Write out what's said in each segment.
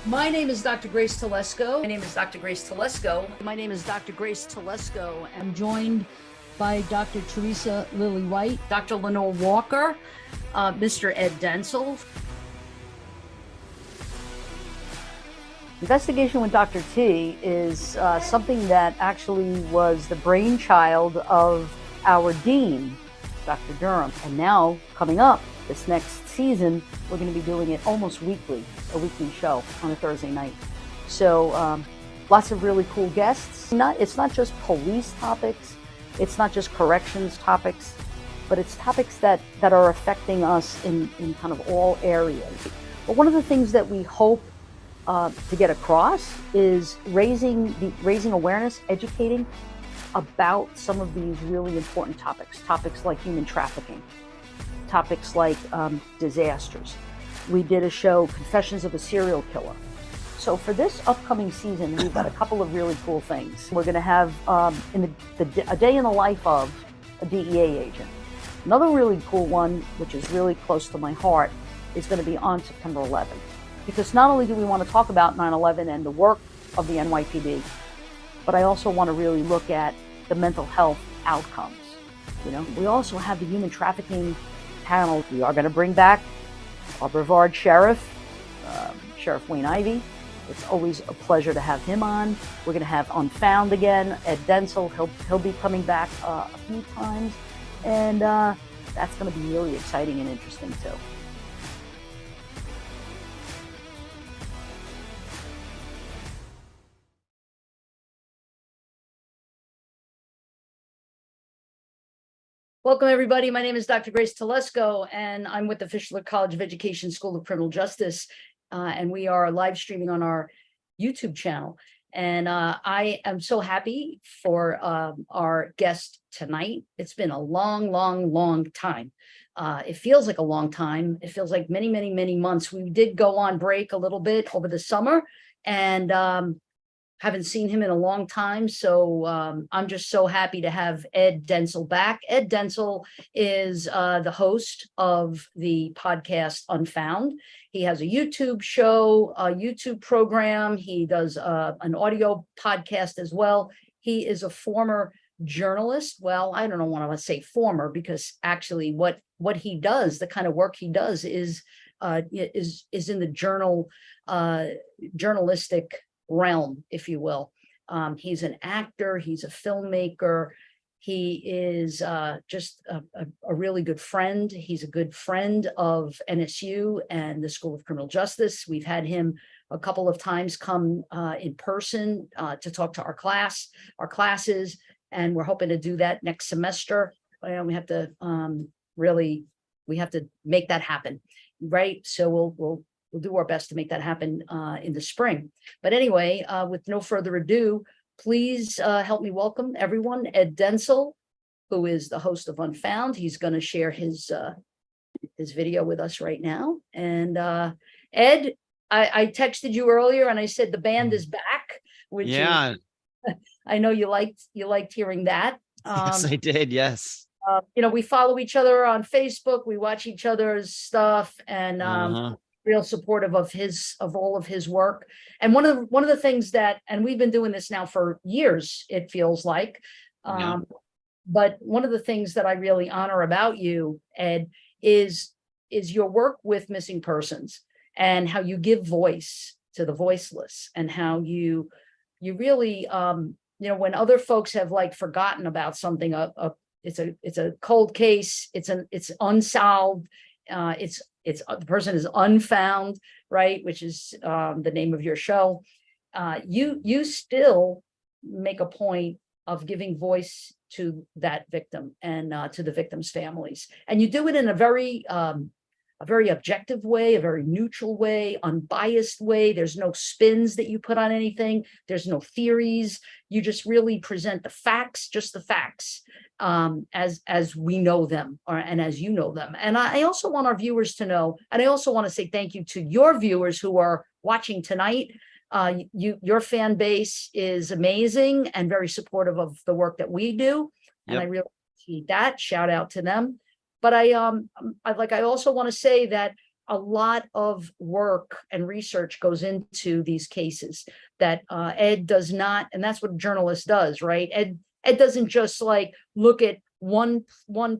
My name is Dr. Grace Telesco. My name is Dr. Grace Telesco. My name is Dr. Grace Telesco. I'm joined by Dr. Teresa Lily White, Dr. Lenore Walker, Mr. Ed Dentzel. Investigation with Dr. T is something that actually was the brainchild of our dean, Dr. Durham. And now, coming up this next season, we're going to be doing it almost weekly, a weekly show on a Thursday night. So lots of really cool guests. It's not just police topics, it's not just corrections topics, but it's topics that are affecting us in kind of all areas. But one of the things that we hope to get across is raising awareness, educating about some of these really important topics like human trafficking, topics like disasters. We did a show, Confessions of a Serial Killer. So for this upcoming season, we've got a couple of really cool things. We're going to have a day in the life of a DEA agent. Another really cool one, which is really close to my heart, is going to be on September 11th. Because not only do we want to talk about 9/11 and the work of the NYPD, but I also want to really look at the mental health outcomes. You know, we also have the human trafficking panel. We are going to bring back our Brevard Sheriff, Sheriff Wayne Ivey. It's always a pleasure to have him on. We're going to have Unfound again. Ed Dentzel, he'll be coming back a few times, and that's going to be really exciting and interesting too. Welcome, everybody. My name is Dr. Grace Telesco, and I'm with the Fischler College of Education School of Criminal Justice, and we are live streaming on our YouTube channel. And I am so happy for our guest tonight. It's been a long time. It feels like a long time. It feels like many, many, many months. We did go on break a little bit over the summer, and haven't seen him in a long time. So I'm just so happy to have Ed Dentzel back. Ed Dentzel is the host of the podcast Unfound. He has a YouTube show, a YouTube program. He does an audio podcast as well. He is a former journalist. Well, I don't want to say former, because actually what he does, the kind of work he does is in the journalistic realm, if you will. He's an actor, he's a filmmaker, he is just a really good friend. He's a good friend of NSU and the School of Criminal Justice. We've had him a couple of times come in person to talk to our classes, and we're hoping to do that next semester. We have to we have to make that happen, right? So we'll do our best to make that happen in the spring. But anyway, with no further ado, please help me welcome everyone. Ed Dentzel, who is the host of Unfound. He's going to share his video with us right now. And Ed, I texted you earlier and I said the band is back, which is, I know you liked hearing that. Yes, I did. Yes. You know, we follow each other on Facebook. We watch each other's stuff, and real supportive of all of his work. And one of the things that, and we've been doing this now for years, it feels like, but one of the things that I really honor about you, Ed, is your work with missing persons and how you give voice to the voiceless, and how you really, you know, when other folks have like forgotten about something, it's a cold case, it's unsolved, the person is unfound, right? Which is the name of your show. You still make a point of giving voice to that victim and to the victim's families, and you do it in a very objective way, a very neutral way, unbiased way. There's no spins that you put on anything. There's no theories. You just really present the facts, just the facts, as we know them, and as you know them. And I also want our viewers to know, and I also want to say thank you to your viewers who are watching tonight. Your fan base is amazing and very supportive of the work that we do. And I really appreciate that. Shout out to them. But I also want to say that a lot of work and research goes into these cases that Ed does not, and that's what a journalist does, right? Ed doesn't just like look at one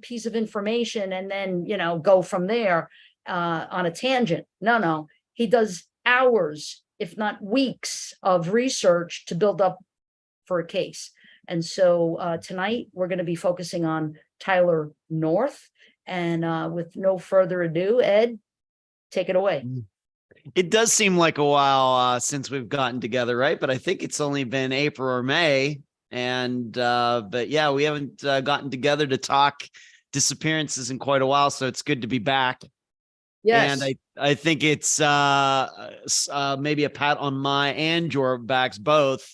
piece of information and then go from there on a tangent. No, he does hours, if not weeks, of research to build up for a case. And so tonight we're going to be focusing on Tyler North. And with no further ado, Ed, take it away. It does seem like a while since we've gotten together, right? But I think it's only been April or May. And but yeah, we haven't gotten together to talk disappearances in quite a while. So it's good to be back. Yes. And I think it's maybe a pat on my and your backs both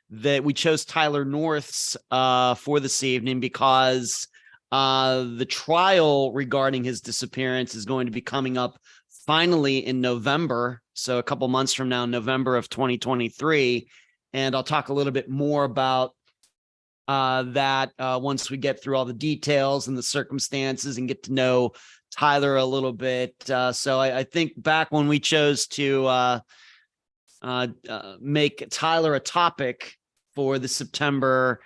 that we chose Tyler North's for this evening because the trial regarding his disappearance is going to be coming up finally in November. So a couple months from now, November of 2023. And I'll talk a little bit more about that once we get through all the details and the circumstances and get to know Tyler a little bit. So I think back when we chose to make Tyler a topic for the September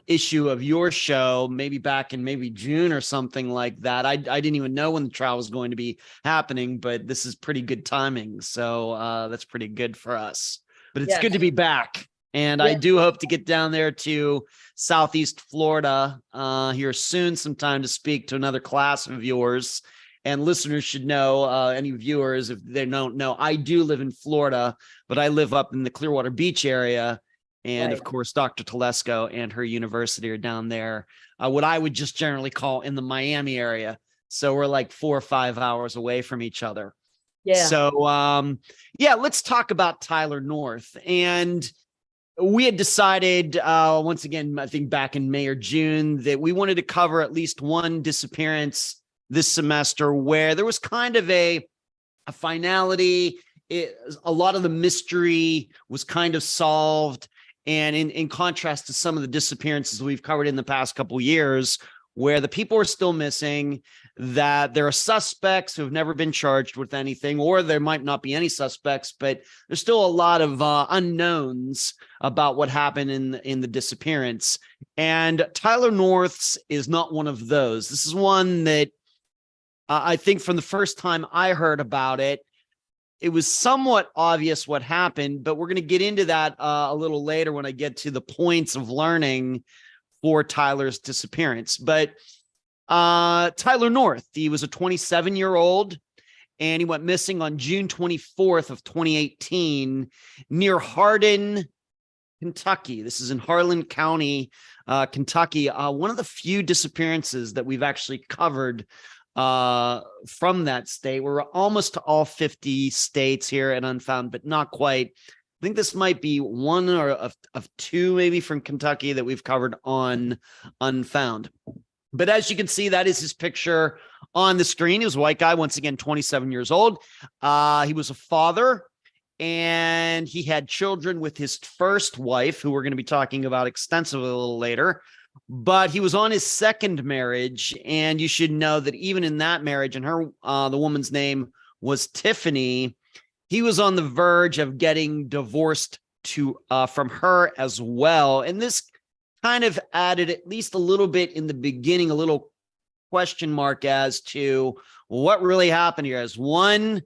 issue of your show, maybe back in maybe June or something like that. I didn't even know when the trial was going to be happening, but this is pretty good timing. So that's pretty good for us. But it's good to be back. And I do hope to get down there to Southeast Florida here soon, sometime to speak to another class of yours. And listeners should know, any viewers, if they don't know, I do live in Florida, but I live up in the Clearwater Beach area. And of course, Dr. Telesco and her university are down there, what I would just generally call in the Miami area. So we're like 4 or 5 hours away from each other. Yeah. So, let's talk about Tyler North. And we had decided, once again, I think back in May or June, that we wanted to cover at least one disappearance this semester where there was kind of a finality. A lot of the mystery was kind of solved. And in contrast to some of the disappearances we've covered in the past couple of years, where the people are still missing, that there are suspects who have never been charged with anything, or there might not be any suspects, but there's still a lot of unknowns about what happened in the disappearance. And Tyler North's is not one of those. This is one that I think from the first time I heard about it, it was somewhat obvious what happened, but we're going to get into that a little later when I get to the points of learning for Tyler's disappearance. But Tyler North, he was a 27-year-old, and he went missing on June 24th of 2018 near Hardin, Kentucky. This is in Harlan County, Kentucky. One of the few disappearances that we've actually covered from that state. We're almost to all 50 states here at Unfound, but not quite. I think this might be one or of two maybe from Kentucky that we've covered on Unfound. But as you can see, that is his picture on the screen. He was a white guy, once again, 27 years old. He was a father, and he had children with his first wife, who we're going to be talking about extensively a little later. But he was on his second marriage, and you should know that even in that marriage, and her, the woman's name was Tiffany, he was on the verge of getting divorced from her as well. And this kind of added at least a little bit in the beginning, a little question mark as to what really happened here. As one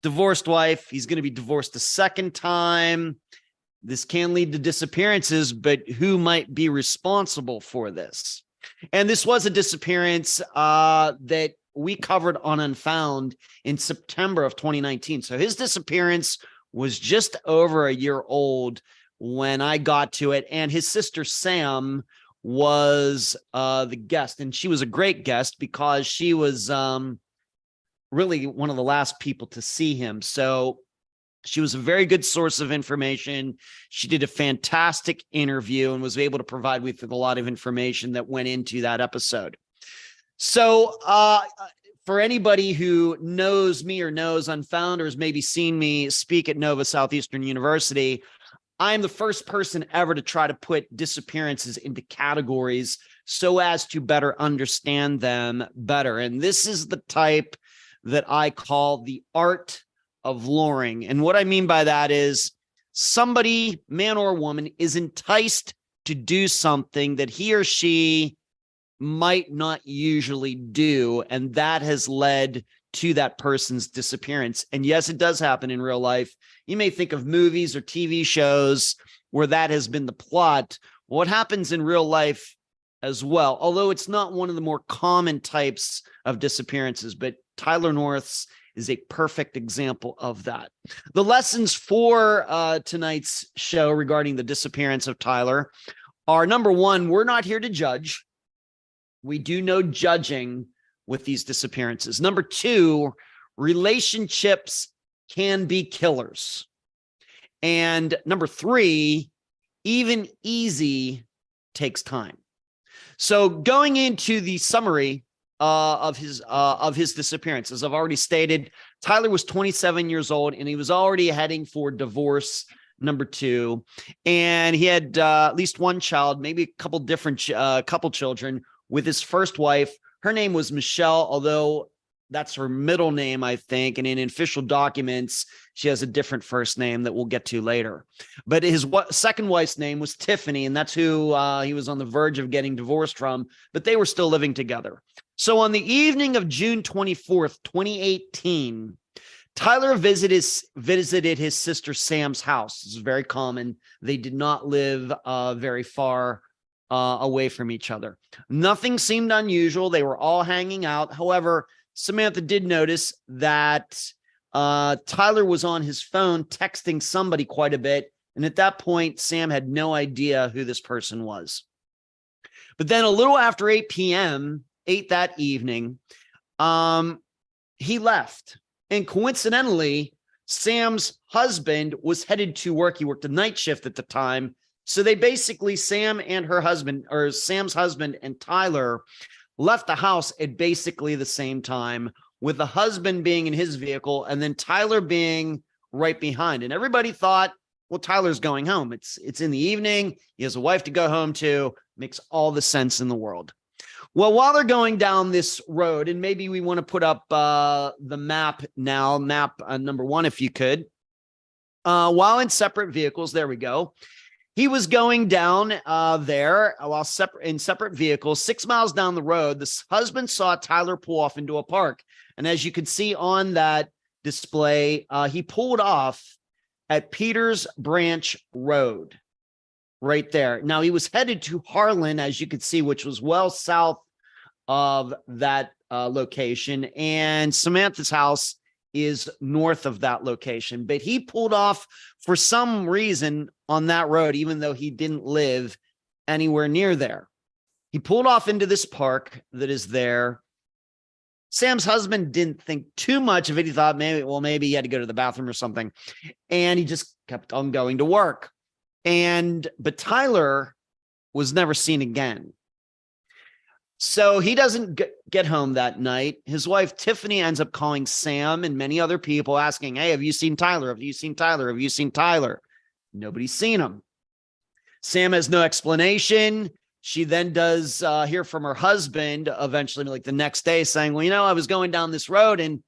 divorced wife, he's going to be divorced a second time. This can lead to disappearances, but who might be responsible for this? And this was a disappearance that we covered on Unfound in September of 2019. So his disappearance was just over a year old when I got to it. And his sister, Sam, was the guest. And she was a great guest because she was really one of the last people to see him. So she was a very good source of information. She did a fantastic interview and was able to provide with a lot of information that went into that episode. So for anybody who knows me or knows Unfound or has maybe seen me speak at Nova Southeastern University, I am the first person ever to try to put disappearances into categories so as to better understand them better. And this is the type that I call the art of luring. And what I mean by that is somebody, man or woman, is enticed to do something that he or she might not usually do. And that has led to that person's disappearance. And yes, it does happen in real life. You may think of movies or TV shows where that has been the plot. What happens in real life as well, although it's not one of the more common types of disappearances, but Tyler North's is a perfect example of that. The lessons for tonight's show regarding the disappearance of Tyler are, number one, we're not here to judge. We do no judging with these disappearances. Number two, relationships can be killers. And number three, even easy takes time. So going into the summary of his disappearance, as I've already stated, Tyler was 27 years old and he was already heading for divorce number two. And he had at least one child, maybe a couple different couple children with his first wife. Her name was Michelle, although that's her middle name, I think. And in official documents, she has a different first name that we'll get to later. But his second wife's name was Tiffany, and that's who he was on the verge of getting divorced from, but they were still living together. So on the evening of June 24th, 2018, Tyler visited his sister Sam's house. This is very common. They did not live very far away from each other. Nothing seemed unusual. They were all hanging out. However, Samantha did notice that Tyler was on his phone texting somebody quite a bit. And at that point, Sam had no idea who this person was. But then a little after 8 p.m., 8 that evening, he left. And coincidentally, Sam's husband was headed to work. He worked a night shift at the time. So they basically, Sam and her husband, or Sam's husband and Tyler, left the house at basically the same time, with the husband being in his vehicle and then Tyler being right behind. And everybody thought, well, Tyler's going home. It's in the evening. He has a wife to go home to. Makes all the sense in the world. Well, while they're going down this road, and maybe we want to put up the map now, number one, if you could, while in separate vehicles, there we go. He was going down there while in separate vehicles. 6 miles down the road, this husband saw Tyler pull off into a park. And as you can see on that display, he pulled off at Peters Branch Road right there. Now, he was headed to Harlan, as you could see, which was well south of that location. And Samantha's house is north of that location. But he pulled off for some reason on that road, even though he didn't live anywhere near there. He pulled off into this park that is there. Sam's husband didn't think too much of it. He thought maybe he had to go to the bathroom or something. And he just kept on going to work. But Tyler was never seen again. So he doesn't get home that night. His wife, Tiffany, ends up calling Sam and many other people asking, hey, have you seen Tyler? Have you seen Tyler? Have you seen Tyler? Nobody's seen him. Sam has no explanation. She then does hear from her husband eventually, like the next day, saying, well, I was going down this road and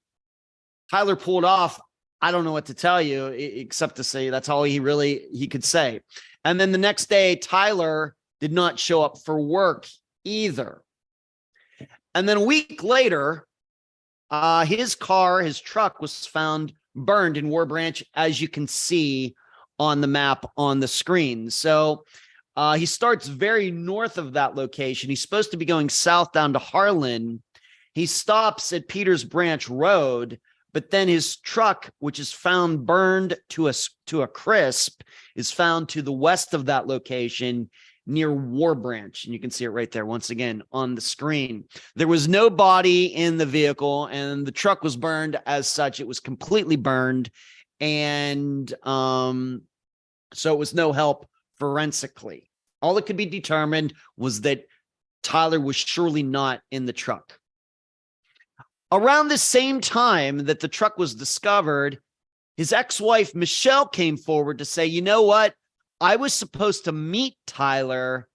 Tyler pulled off. I don't know what to tell you except to say that's all he could say. And then the next day, Tyler did not show up for work either. And then a week later, his truck was found burned in War Branch, as you can see on the map on the screen. So he starts very north of that location. He's supposed to be going south down to Harlan. He stops at Peters Branch Road, but then his truck, which is found burned to a crisp, is found to the west of that location near War Branch. And you can see it right there once again on the screen. There was no body in the vehicle and the truck was burned as such. It was completely burned. And so it was no help forensically. All that could be determined was that Tyler was surely not in the truck. Around the same time that the truck was discovered, his ex-wife, Michelle, came forward to say, you know what? I was supposed to meet Tyler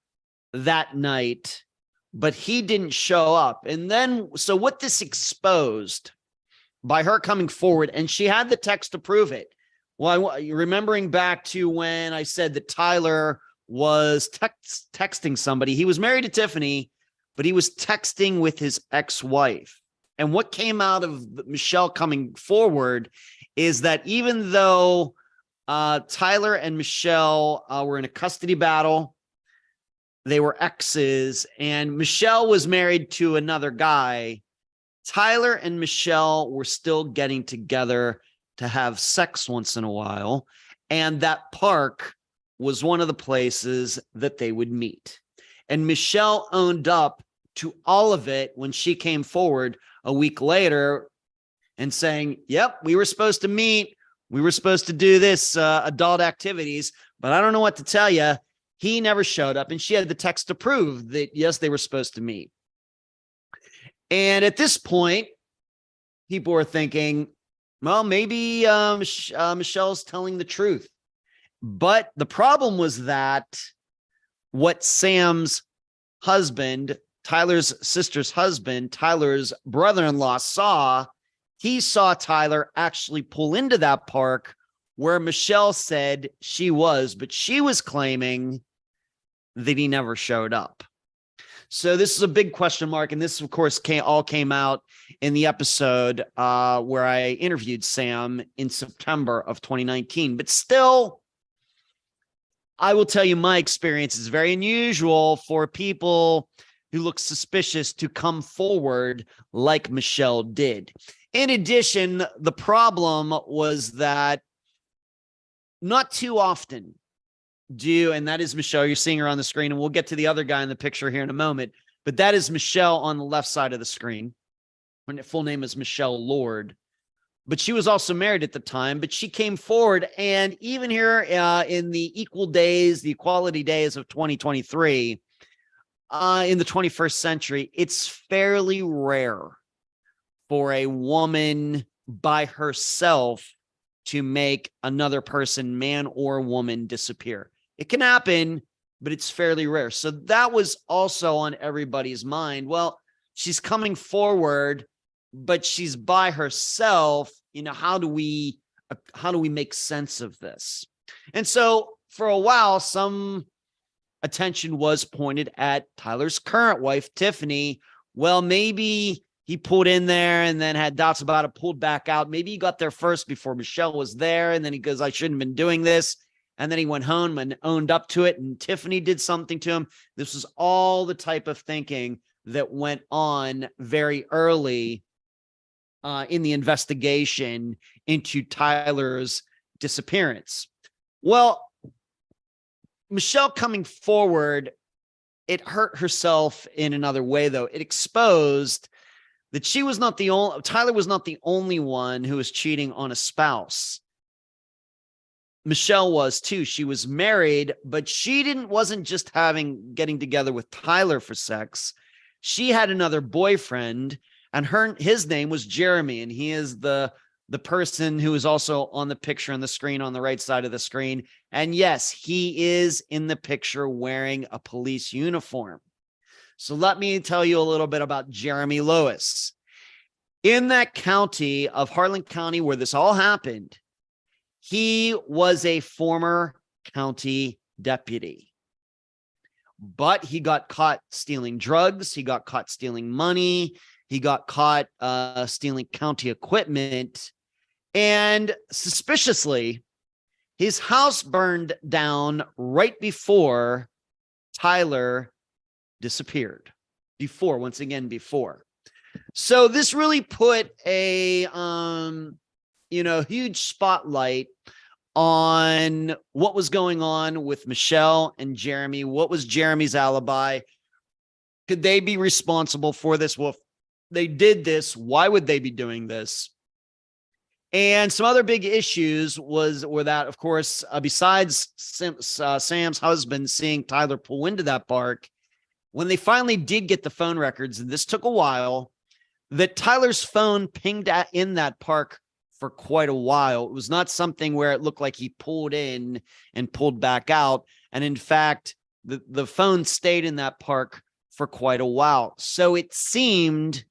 that night, but he didn't show up. And then, so what this exposed by her coming forward, and she had the text to prove it. Well, remembering back to when I said that Tyler was texting somebody. He was married to Tiffany, but he was texting with his ex-wife. And what came out of Michelle coming forward is that even though Tyler and Michelle were in a custody battle, they were exes, and Michelle was married to another guy, Tyler and Michelle were still getting together to have sex once in a while. And that park was one of the places that they would meet. And Michelle owned up to all of it when she came forward a week later and saying, yep, we were supposed to meet. We were supposed to do this adult activities, but I don't know what to tell you. He never showed up. And she had the text to prove that, yes, they were supposed to meet. And at this point, people were thinking, well, maybe Michelle's telling the truth. But the problem was that what Sam's husband, Tyler's sister's husband, Tyler's brother-in-law saw, he saw Tyler actually pull into that park where Michelle said she was, but she was claiming that he never showed up. So this is a big question mark. And this, of course, all came out in the episode where I interviewed Sam in September of 2019. But still, I will tell you, my experience is very unusual for people who look suspicious to come forward like Michelle did. In addition, the problem was that not too often and that is Michelle. You're seeing her on the screen, and we'll get to the other guy in the picture here in a moment. But that is Michelle on the left side of the screen. Her full name is Michelle Lord. But she was also married at the time, but she came forward. And even here in the equality days of 2023, in the 21st century, it's fairly rare for a woman by herself to make another person, man or woman, disappear. It can happen, but it's fairly rare. So that was also on everybody's mind. Well, she's coming forward, but she's by herself. You know, how do we make sense of this? And so for a while, some attention was pointed at Tyler's current wife, Tiffany. Well, maybe he pulled in there and then had doubts about it, pulled back out. Maybe he got there first before Michelle was there. And then he goes, I shouldn't have been doing this. And then he went home and owned up to it. And Tiffany did something to him. This was all the type of thinking that went on very early in the investigation into Tyler's disappearance. Well, Michelle coming forward, it hurt herself in another way, though. It exposed that Tyler was not the only one who was cheating on a spouse. Michelle was too. She was married, but she wasn't just getting together with Tyler for sex. She had another boyfriend, and his name was Jeremy, and he is the person who is also on the picture on the screen on the right side of the screen. And yes, he is in the picture wearing a police uniform. So let me tell you a little bit about Jeremy Lewis. In that county of Harlan County where this all happened, he was a former county deputy. But he got caught stealing drugs. He got caught stealing money. He got caught stealing county equipment. And suspiciously, his house burned down right before Tyler disappeared. Before. So this really put a huge spotlight on what was going on with Michelle and Jeremy. What was Jeremy's alibi? Could they be responsible for this? Well, if they did this, why would they be doing this? And some other big issues were that, of course, besides Sam's husband seeing Tyler pull into that park, when they finally did get the phone records, and this took a while, that Tyler's phone pinged in that park for quite a while. It was not something where it looked like he pulled in and pulled back out. And in fact, the phone stayed in that park for quite a while. So it seemed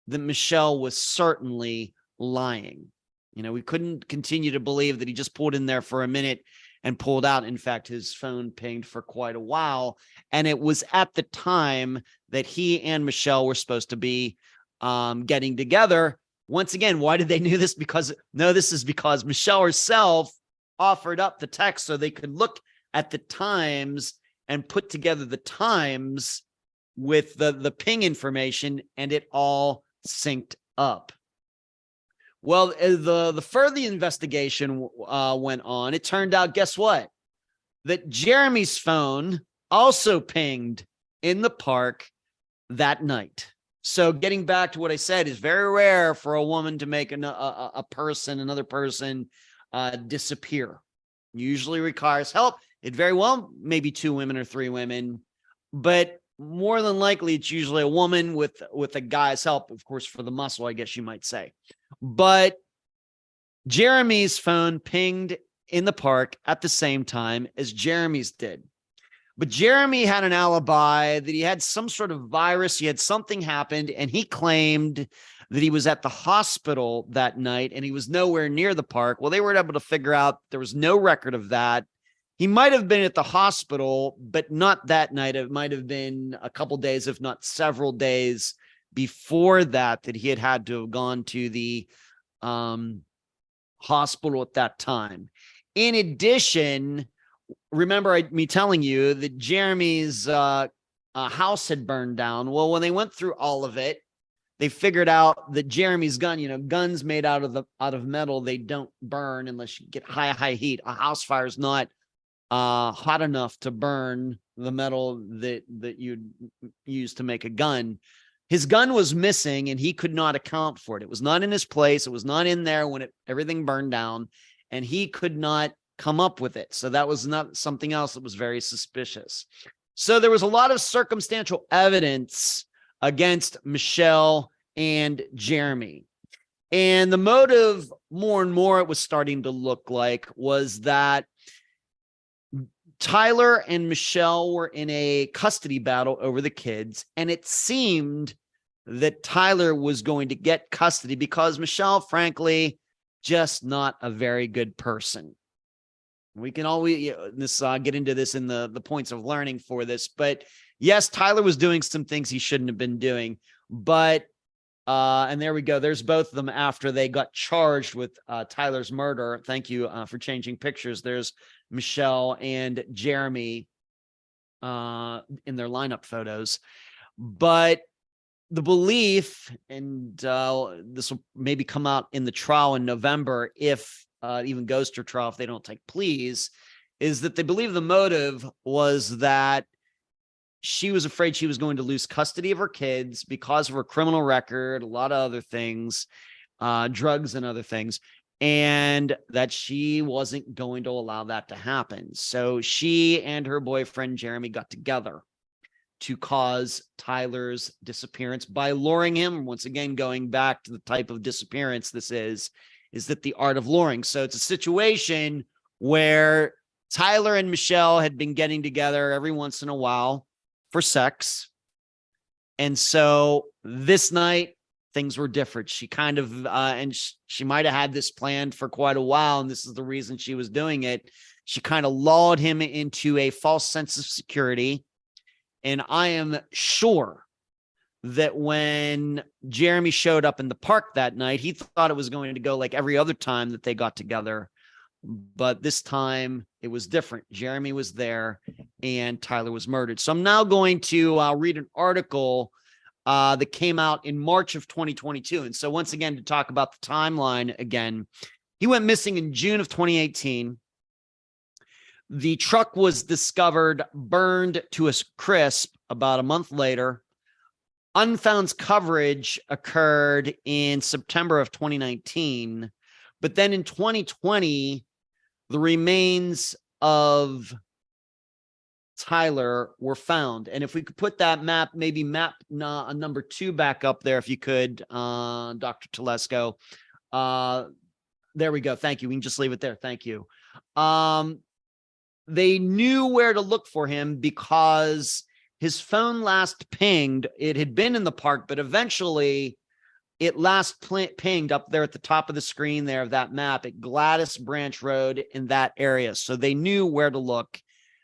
that Michelle was certainly lying. You know, we couldn't continue to believe that he just pulled in there for a minute and pulled out. In fact, his phone pinged for quite a while. And it was at the time that he and Michelle were supposed to be getting together. Once again, why did they know this? This is because Michelle herself offered up the text so they could look at the times and put together the times with the ping information, and it all synced up. Well, the further investigation went on, it turned out, guess what? That Jeremy's phone also pinged in the park that night. So getting back to what I said, is very rare for a woman to make another person disappear. Usually requires help. It very well maybe 2 women or 3 women, but more than likely it's usually a woman with a guy's help, of course, for the muscle, I guess you might say. But Jeremy's phone pinged in the park at the same time as Jeremy's did. But Jeremy had an alibi that he had some sort of virus. He had something happened, and he claimed that he was at the hospital that night and he was nowhere near the park. Well, they were able to figure out there was no record of that. He might have been at the hospital, but not that night. It might have been a couple days, if not several days before that he had to have gone to the hospital at that time. In addition, remember me telling you that Jeremy's house had burned down. Well, when they went through all of it, they figured out that Jeremy's gun, guns made out of metal, they don't burn unless you get high heat. A house fire is not hot enough to burn the metal that you'd use to make a gun. His gun was missing, and he could not account for it. It was not in his place. It was not in there when everything burned down, and he could not come up with it. So that was not something else that was very suspicious. So there was a lot of circumstantial evidence against Michelle and Jeremy. And the motive, more and more, it was starting to look like, was that Tyler and Michelle were in a custody battle over the kids, and it seemed that Tyler was going to get custody because Michelle, frankly, just not a very good person. We can always get into this in the points of learning for this, but yes, Tyler was doing some things he shouldn't have been doing, but and there we go. There's both of them after they got charged with Tyler's murder. Thank you for changing pictures. There's Michelle and Jeremy in their lineup photos. But the belief, and this will maybe come out in the trial in November, if it even goes to trial, if they don't take pleas, is that they believe the motive was that she was afraid she was going to lose custody of her kids because of her criminal record, a lot of other things, drugs and other things, and that she wasn't going to allow that to happen. So she and her boyfriend, Jeremy, got together to cause Tyler's disappearance by luring him. Once again, going back to the type of disappearance this is that the art of luring. So it's a situation where Tyler and Michelle had been getting together every once in a while for sex. And so this night, things were different. She kind of, and she might have had this planned for quite a while, and this is the reason she was doing it. She kind of lulled him into a false sense of security. And I am sure that when Jeremy showed up in the park that night, he thought it was going to go like every other time that they got together. But this time it was different. Jeremy was there and Tyler was murdered. So I'm now going to read an article that came out in March of 2022. And so once again, to talk about the timeline again, he went missing in June of 2018. The truck was discovered burned to a crisp about a month later. Unfound's coverage occurred in September of 2019. But then in 2020, the remains of Tyler were found. And if we could put that map, maybe map number 2 back up there, if you could, Dr. Telesco. There we go. Thank you. We can just leave it there. Thank you. They knew where to look for him because his phone last pinged. It had been in the park, but eventually it last pinged up there at the top of the screen there of that map at Gladys Branch Road in that area. So they knew where to look,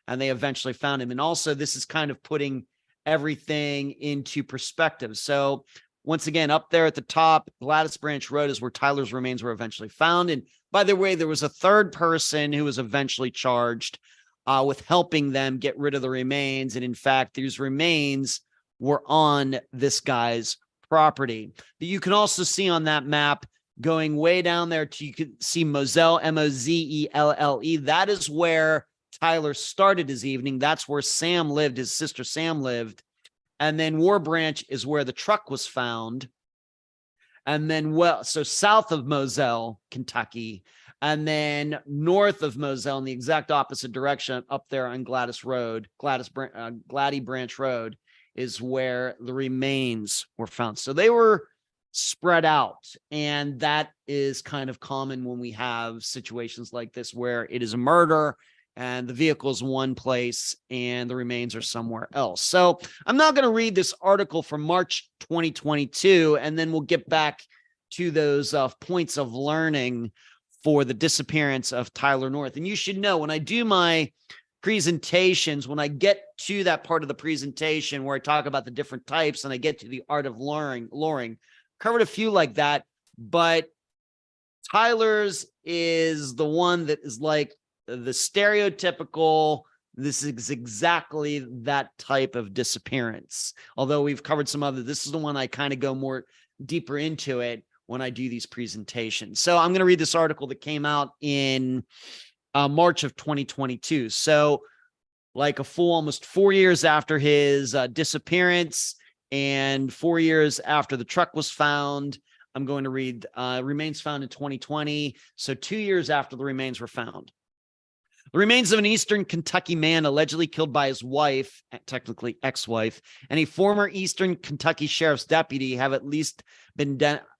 and they eventually found him. And also, this is kind of putting everything into perspective. So once again, up there at the top, Gladys Branch Road is where Tyler's remains were eventually found. And by the way, there was a third person who was eventually charged with helping them get rid of the remains. And in fact, these remains were on this guy's property. You can also see on that map going way down there you can see Moselle, Mozelle. That is where Tyler started his evening. That's where Sam lived, his sister Sam lived. And then War Branch is where the truck was found. And then, so south of Moselle, Kentucky, and then north of Moselle in the exact opposite direction up there on Gladys Branch Road is where the remains were found. So they were spread out. And that is kind of common when we have situations like this, where it is a murder and the vehicle is one place and the remains are somewhere else. So I'm not going to read this article from March 2022, and then we'll get back to those points of learning for the disappearance of Tyler North. And you should know, when I do my presentations, when I get to that part of the presentation where I talk about the different types and I get to the art of luring, covered a few like that, but Tyler's is the one that is like the stereotypical, this is exactly that type of disappearance. Although we've covered some other, this is the one I kind of go more deeper into it when I do these presentations. So I'm going to read this article that came out in March of 2022. So like a full almost 4 years after his disappearance and 4 years after the truck was found, I'm going to read remains found in 2020. So 2 years after the remains were found. The remains of an Eastern Kentucky man allegedly killed by his wife, technically ex-wife, and a former Eastern Kentucky sheriff's deputy have at least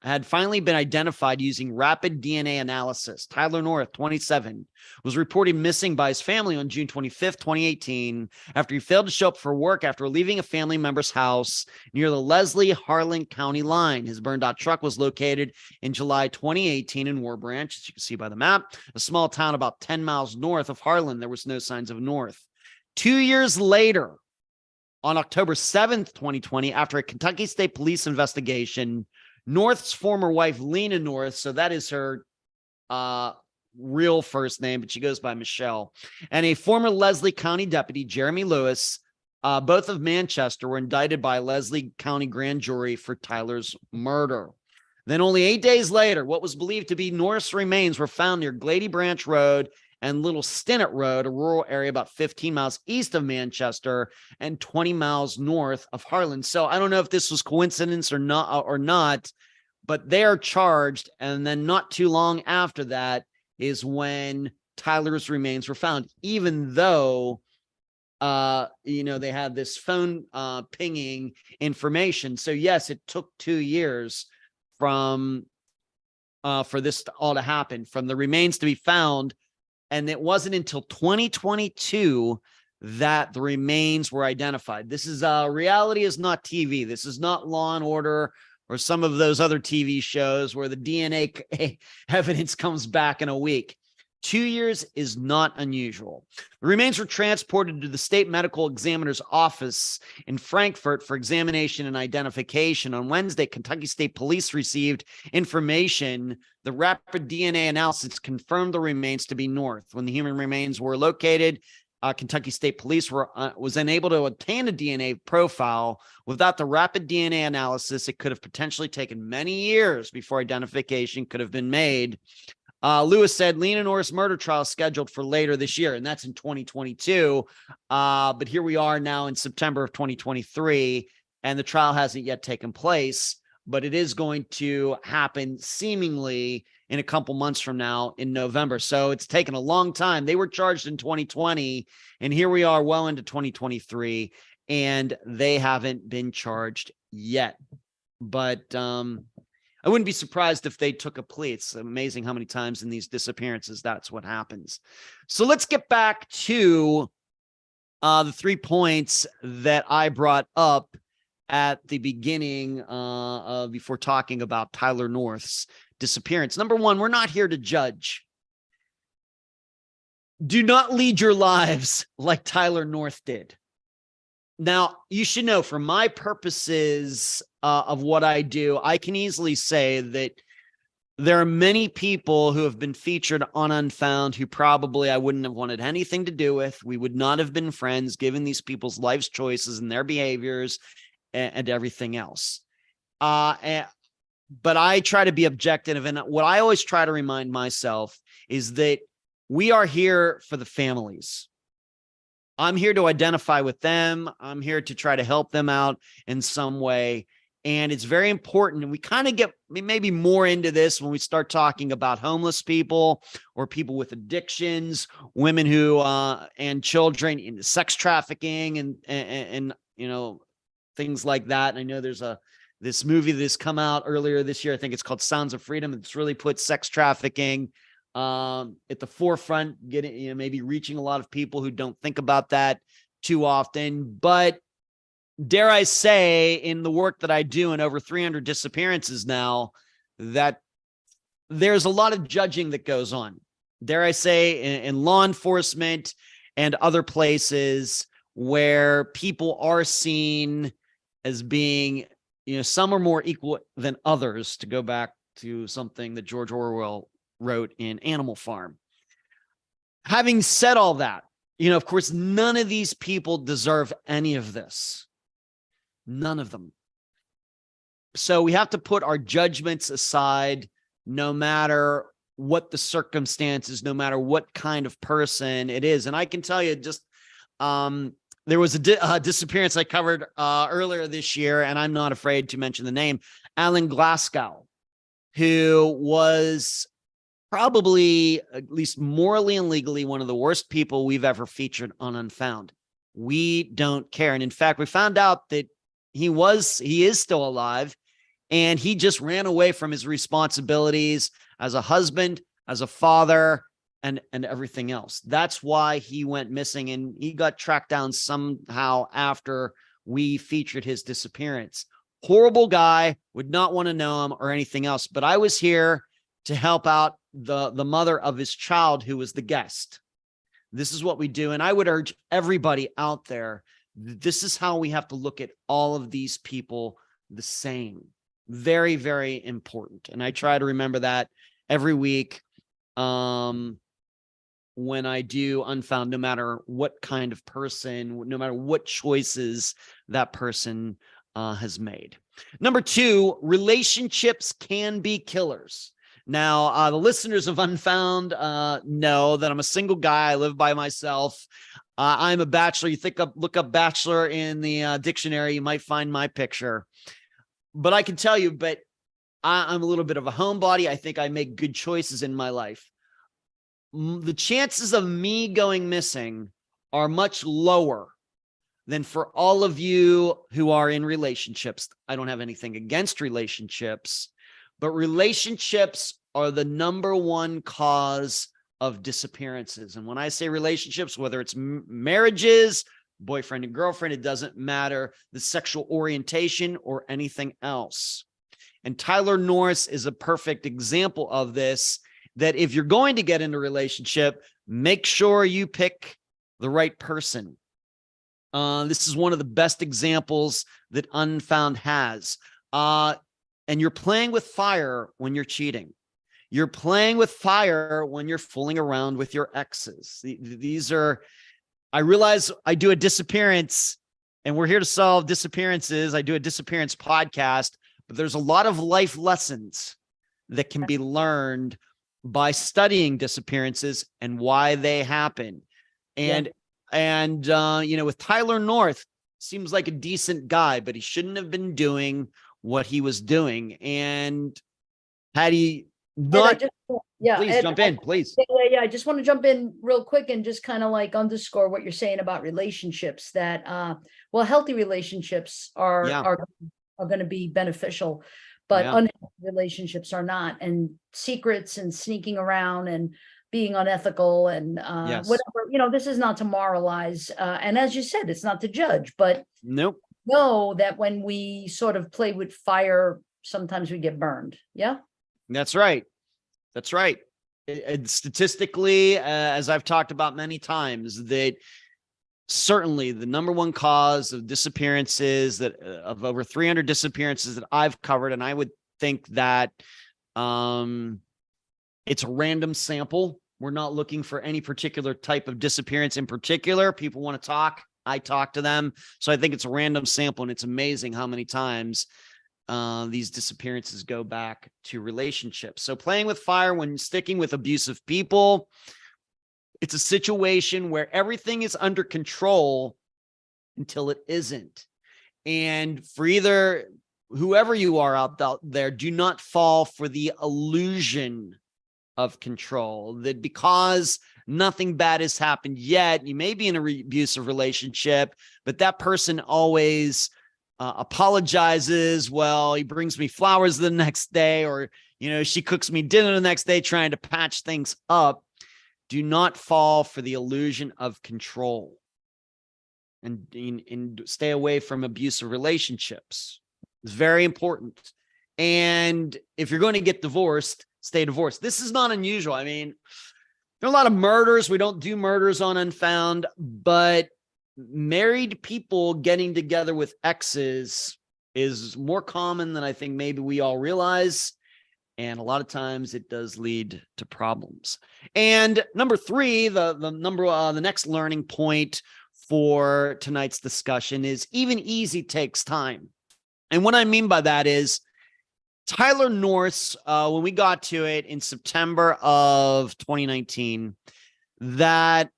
had finally been identified using rapid DNA analysis. Tyler North, 27, was reported missing by his family on June 25th, 2018, after he failed to show up for work after leaving a family member's house near the Leslie-Harlan County line. His burned-out truck was located in July 2018 in War Branch, as you can see by the map, a small town about 10 miles north of Harlan. There was no signs of North. 2 years later, on October 7th, 2020, after a Kentucky State Police investigation, North's former wife, Lena North, so that is her real first name, but she goes by Michelle, and a former Leslie County deputy, Jeremy Lewis, both of Manchester, were indicted by Leslie County grand jury for Tyler's murder. Then only 8 days later, what was believed to be North's remains were found near Glady Branch Road and Little Stinnett Road, a rural area about 15 miles east of Manchester and 20 miles north of Harlan. So I don't know if this was coincidence or not, but they are charged. And then not too long after that is when Tyler's remains were found, even though, they had this phone pinging information. So yes, it took 2 years for this all to happen, from the remains to be found. And it wasn't until 2022 that the remains were identified. This is reality is not TV. This is not Law and Order or some of those other TV shows where the DNA evidence comes back in a week. 2 years is not unusual. The remains were transported to the state medical examiner's office in Frankfort for examination and identification. On Wednesday, Kentucky State Police received information. The rapid DNA analysis confirmed the remains to be North. When the human remains were located, Kentucky State Police was unable to obtain a DNA profile. Without the rapid DNA analysis, it could have potentially taken many years before identification could have been made. Lewis said Lena North's murder trial is scheduled for later this year, and that's in 2022. But here we are now in September of 2023, and the trial hasn't yet taken place, but it is going to happen seemingly in a couple months from now in November. So it's taken a long time. They were charged in 2020, and here we are well into 2023, and they haven't been charged yet. But I wouldn't be surprised if they took a plea. It's amazing how many times in these disappearances that's what happens. So let's get back to the 3 points that I brought up at the beginning before talking about Tyler North's disappearance. Number one, we're not here to judge. Do not lead your lives like Tyler North did. Now, you should know, for my purposes of what I do, I can easily say that there are many people who have been featured on Unfound who probably I wouldn't have wanted anything to do with. We would not have been friends given these people's life's choices and their behaviors and everything else. But I try to be objective. And what I always try to remind myself is that we are here for the families. I'm here to identify with them. I'm here to try to help them out in some way. And it's very important. And we kind of get maybe more into this when we start talking about homeless people or people with addictions, women who and children in sex trafficking and you know, things like that. And I know there's this movie that's come out earlier this year. I think it's called Sounds of Freedom. It's really put sex trafficking at the forefront, getting, you know, maybe reaching a lot of people who don't think about that too often. But dare I say, in the work that I do in over 300 disappearances now, that there's a lot of judging that goes on. Dare I say, in law enforcement and other places where people are seen as being, you know, some are more equal than others, to go back to something that George Orwell wrote in Animal Farm. Having said all that, you know, of course, none of these people deserve any of this. None of them. So we have to put our judgments aside, no matter what the circumstances, no matter what kind of person it is. And I can tell you, just there was a disappearance I covered earlier this year, and I'm not afraid to mention the name, Alan Glasgow, who was probably, at least morally and legally, one of the worst people we've ever featured on Unfound. We don't care. And in fact, we found out that he is still alive, and he just ran away from his responsibilities as a husband, as a father, and everything else. That's why he went missing, and he got tracked down somehow after we featured his disappearance. Horrible guy, would not want to know him or anything else. But I was here to help out the mother of his child, who was the guest. This is what we do. And I would urge everybody out there, this is how we have to look at all of these people the same. Very, very important. And I try to remember that every week when I do Unfound, no matter what kind of person, no matter what choices that person has made. Number two, relationships can be killers. Now, the listeners of Unfound know that I'm a single guy. I live by myself. I'm a bachelor. You look up bachelor in the dictionary, you might find my picture. But I can tell you, I'm a little bit of a homebody. I think I make good choices in my life. The chances of me going missing are much lower than for all of you who are in relationships. I don't have anything against relationships, but relationships are the number one cause of disappearances. And when I say relationships, whether it's marriages, boyfriend and girlfriend, it doesn't matter, the sexual orientation or anything else. And Tyler North is a perfect example of this, that if you're going to get into a relationship, make sure you pick the right person. This is one of the best examples that Unfound has. And you're playing with fire when you're cheating. You're playing with fire when you're fooling around with your exes. These are, I realize I do a disappearance and we're here to solve disappearances. I do a disappearance podcast, but there's a lot of life lessons that can be learned by studying disappearances and why they happen. And you know, with Tyler North, seems like a decent guy, but he shouldn't have been doing what he was doing. And had he not, please Ed, jump in, please. Yeah. I just want to jump in real quick and just kind of like underscore what you're saying about relationships, that well, healthy relationships are going to be beneficial, but unhealthy relationships are not. And secrets and sneaking around and being unethical and whatever, you know, this is not to moralize. And as you said, it's not to judge, but nope. know that when we sort of play with fire, sometimes we get burned. Yeah. That's right. That's right. And statistically, as I've talked about many times, that certainly the number one cause of disappearances of over 300 disappearances that I've covered, and I would think that it's a random sample. We're not looking for any particular type of disappearance in particular. People want to talk. I talk to them. So I think it's a random sample, and it's amazing how many times these disappearances go back to relationships. So playing with fire when sticking with abusive people, it's a situation where everything is under control until it isn't. And for either whoever you are out there, do not fall for the illusion of control, that because nothing bad has happened yet, you may be in an abusive relationship, but that person always apologizes. Well, he brings me flowers the next day, or, she cooks me dinner the next day, trying to patch things up. Do not fall for the illusion of control, and stay away from abusive relationships. It's very important. And if you're going to get divorced, stay divorced. This is not unusual. I mean, there are a lot of murders. We don't do murders on Unfound, but married people getting together with exes is more common than I think maybe we all realize. And a lot of times it does lead to problems. And number three, the next learning point for tonight's discussion is even easy takes time. And what I mean by that is Tyler North's, when we got to it in September of 2019, that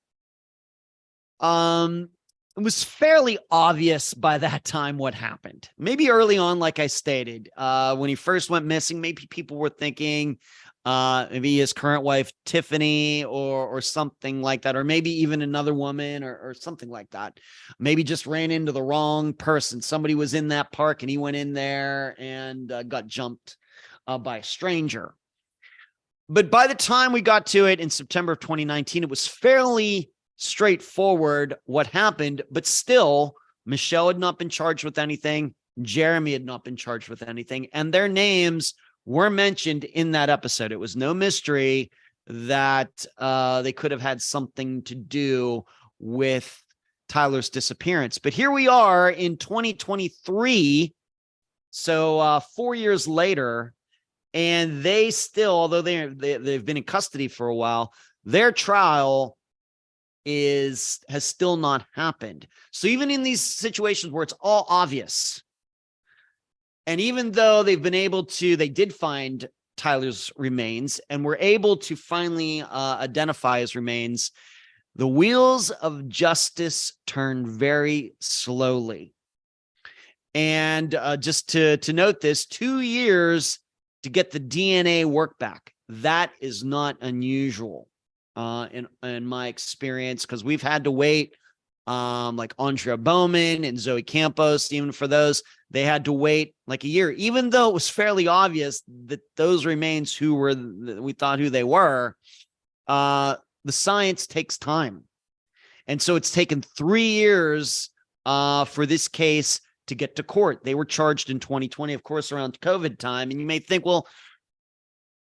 it was fairly obvious by that time what happened. Maybe early on, like I stated, when he first went missing, maybe people were thinking maybe his current wife, Tiffany, or something like that, or maybe even another woman or something like that. Maybe just ran into the wrong person. Somebody was in that park and he went in there and got jumped by a stranger. But by the time we got to it in September of 2019, it was fairly straightforward what happened, but still, Michelle had not been charged with anything. Jeremy had not been charged with anything, and their names were mentioned in that episode. It was no mystery that they could have had something to do with Tyler's disappearance. But here we are in 2023, so 4 years later, and they still, although they've been in custody for a while, their trial has still not happened. So even in these situations where it's all obvious, and even though they did find Tyler's remains and were able to finally identify his remains, the wheels of justice turn very slowly. And just to note this, 2 years to get the DNA work back. That is not unusual in my experience, because we've had to wait, like Andrea Bowman and Zoe Campos, even for those, they had to wait like a year, even though it was fairly obvious that those remains we thought who they were. The science takes time. And so it's taken 3 years for this case to get to court. They were charged in 2020, of course, around COVID time. And you may think, well,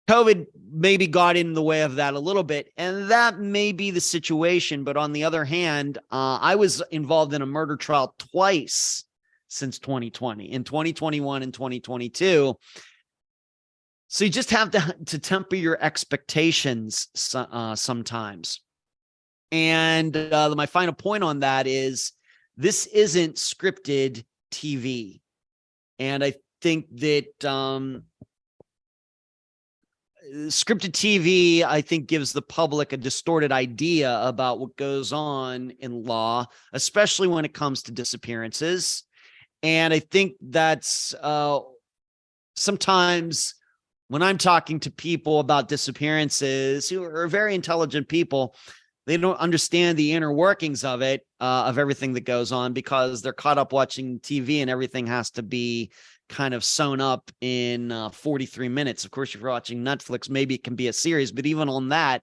COVID maybe got in the way of that a little bit, and that may be the situation. But on the other hand, I was involved in a murder trial twice since 2020, in 2021 and 2022. So you just have to temper your expectations sometimes. And my final point on that is this isn't scripted TV. And I think that scripted TV, I think, gives the public a distorted idea about what goes on in law, especially when it comes to disappearances. And I think that's sometimes when I'm talking to people about disappearances who are very intelligent people, they don't understand the inner workings of it, of everything that goes on, because they're caught up watching TV and everything has to be kind of sewn up in 43 minutes. Of course, if you're watching Netflix, maybe it can be a series, but even on that,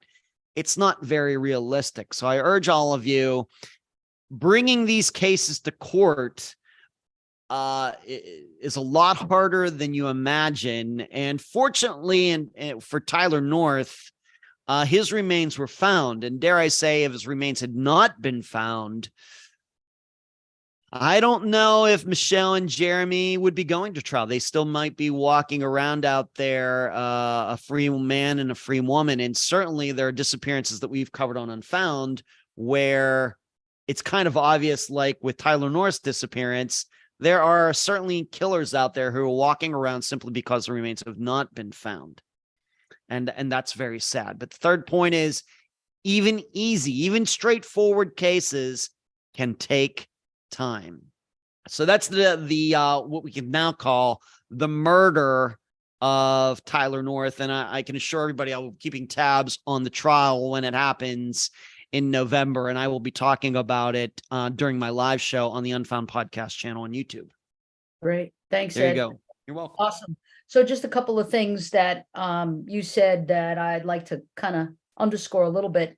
it's not very realistic. So I urge all of you, bringing these cases to court, is a lot harder than you imagine. And fortunately, and for Tyler North, his remains were found. And dare I say, if his remains had not been found, I don't know if Michelle and Jeremy would be going to trial. They still might be walking around out there, a free man and a free woman. And certainly there are disappearances that we've covered on Unfound where it's kind of obvious, like with Tyler North's disappearance, there are certainly killers out there who are walking around simply because the remains have not been found. And that's very sad. But the third point is even straightforward cases can take time. So that's the what we can now call the murder of Tyler North. And I can assure everybody I will be keeping tabs on the trial when it happens in November. And I will be talking about it during my live show on the Unfound podcast channel on YouTube. Great. Thanks, There Ed. you go. You're welcome. Awesome. So just a couple of things that you said that I'd like to kind of underscore a little bit.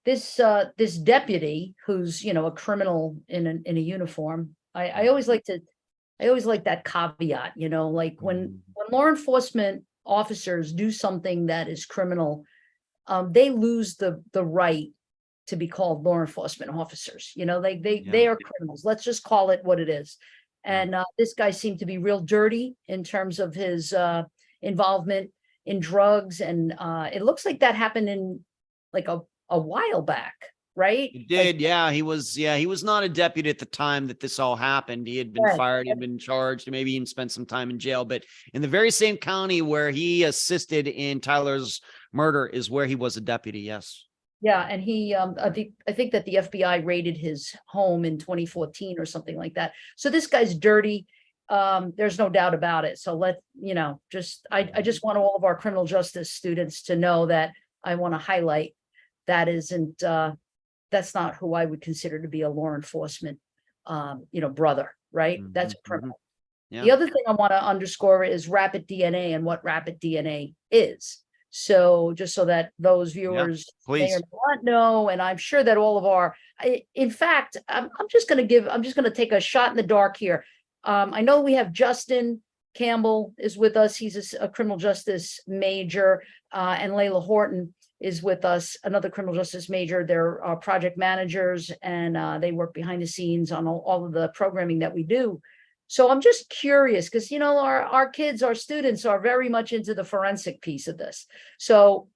This deputy who's, a criminal in a uniform. I always like that caveat, like when law enforcement officers do something that is criminal, they lose the right to be called law enforcement officers. They are criminals. Let's just call it what it is. And this guy seemed to be real dirty in terms of his involvement in drugs. And it looks like that happened in like a while back, right? He did. He was not a deputy at the time that this all happened. He had been fired, he had been charged, maybe even spent some time in jail. But in the very same county where he assisted in Tyler's murder is where he was a deputy. Yes. Yeah, and he, I think that the FBI raided his home in 2014 or something like that. So this guy's dirty. There's no doubt about it. So I just want all of our criminal justice students to know that I want to highlight that that's not who I would consider to be a law enforcement, brother, right? That's a criminal. Yeah. The other thing I want to underscore is rapid DNA and what rapid DNA is. So just so that those viewers may or not know, and I'm sure that all of in fact, I'm just going to take a shot in the dark here. I know we have Justin Campbell is with us. He's a criminal justice major, and Layla Horton is with us, another criminal justice major. They're project managers, and they work behind the scenes on all of the programming that we do. So I'm just curious because, our kids, our students are very much into the forensic piece of this. So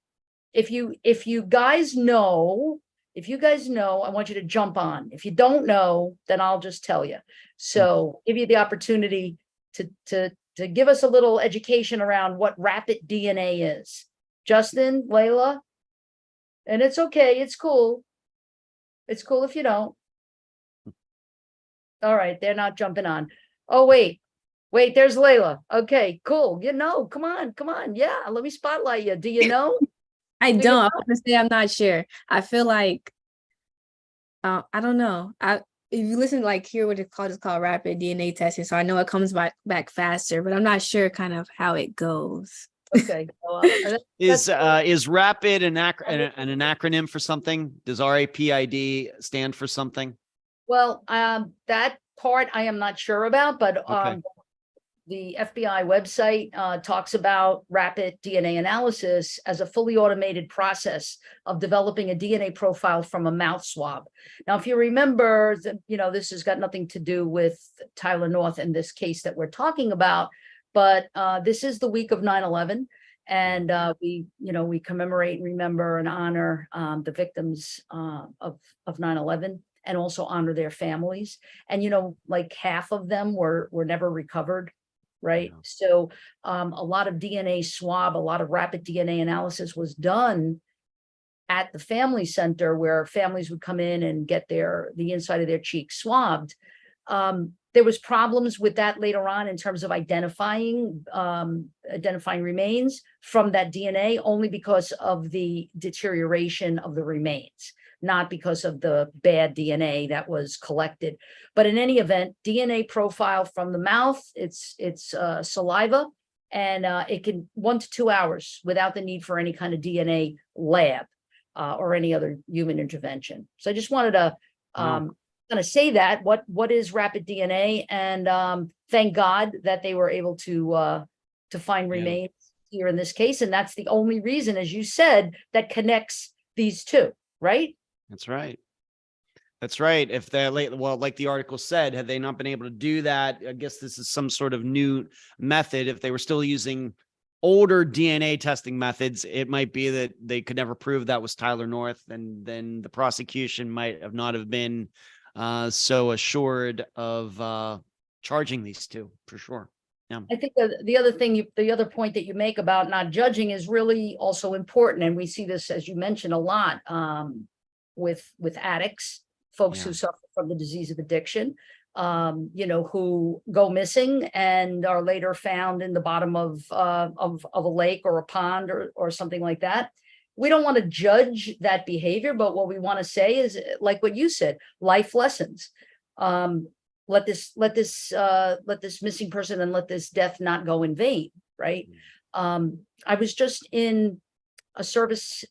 if you guys know, I want you to jump on. If you don't know, then I'll just tell you. So give you the opportunity to give us a little education around what rapid DNA is. Justin, Layla, and it's okay. It's cool. It's cool if you don't. All right. They're not jumping on. Oh, wait, there's Layla. Okay, cool. Come on. Yeah, let me spotlight you. Do you know? I don't. Honestly, I'm not sure. I feel like, I don't know. If you listen, hear what it's called rapid DNA testing. So I know it comes back faster, but I'm not sure kind of how it goes. Okay. Is rapid an acronym for something? Does RAPID stand for something? Well, that part I am not sure about, but the FBI website talks about rapid DNA analysis as a fully automated process of developing a DNA profile from a mouth swab. Now, if you remember, this has got nothing to do with Tyler North in this case that we're talking about, but this is the week of 9/11. And we commemorate and remember and honor the victims of 9/11. And also honor their families. And, half of them were never recovered, right? Yeah. So a lot of DNA swab, a lot of rapid DNA analysis was done at the family center where families would come in and get the inside of their cheek swabbed. There was problems with that later on in terms of identifying remains from that DNA only because of the deterioration of the remains, not because of the bad DNA that was collected. But in any event, DNA profile from the mouth, it's saliva, and it can 1 to 2 hours without the need for any kind of DNA lab or any other human intervention. So I just wanted to kind going to say that. What is rapid DNA? And thank God that they were able to find remains here in this case, and that's the only reason, as you said, that connects these two, right? That's right. That's right. If they're late, well, like the article said, had they not been able to do that, I guess this is some sort of new method. If they were still using older DNA testing methods, it might be that they could never prove that was Tyler North, and then the prosecution might have not have been so assured of charging these two, for sure. Yeah. I think the other thing, the other point that you make about not judging is really also important, and we see this, as you mentioned, a lot with addicts, folks who suffer from the disease of addiction, who go missing and are later found in the bottom of a lake or a pond or something like that. We don't want to judge that behavior, but what we want to say is, like what you said, life lessons. Let this missing person and let this death not go in vain, right? I was just in a service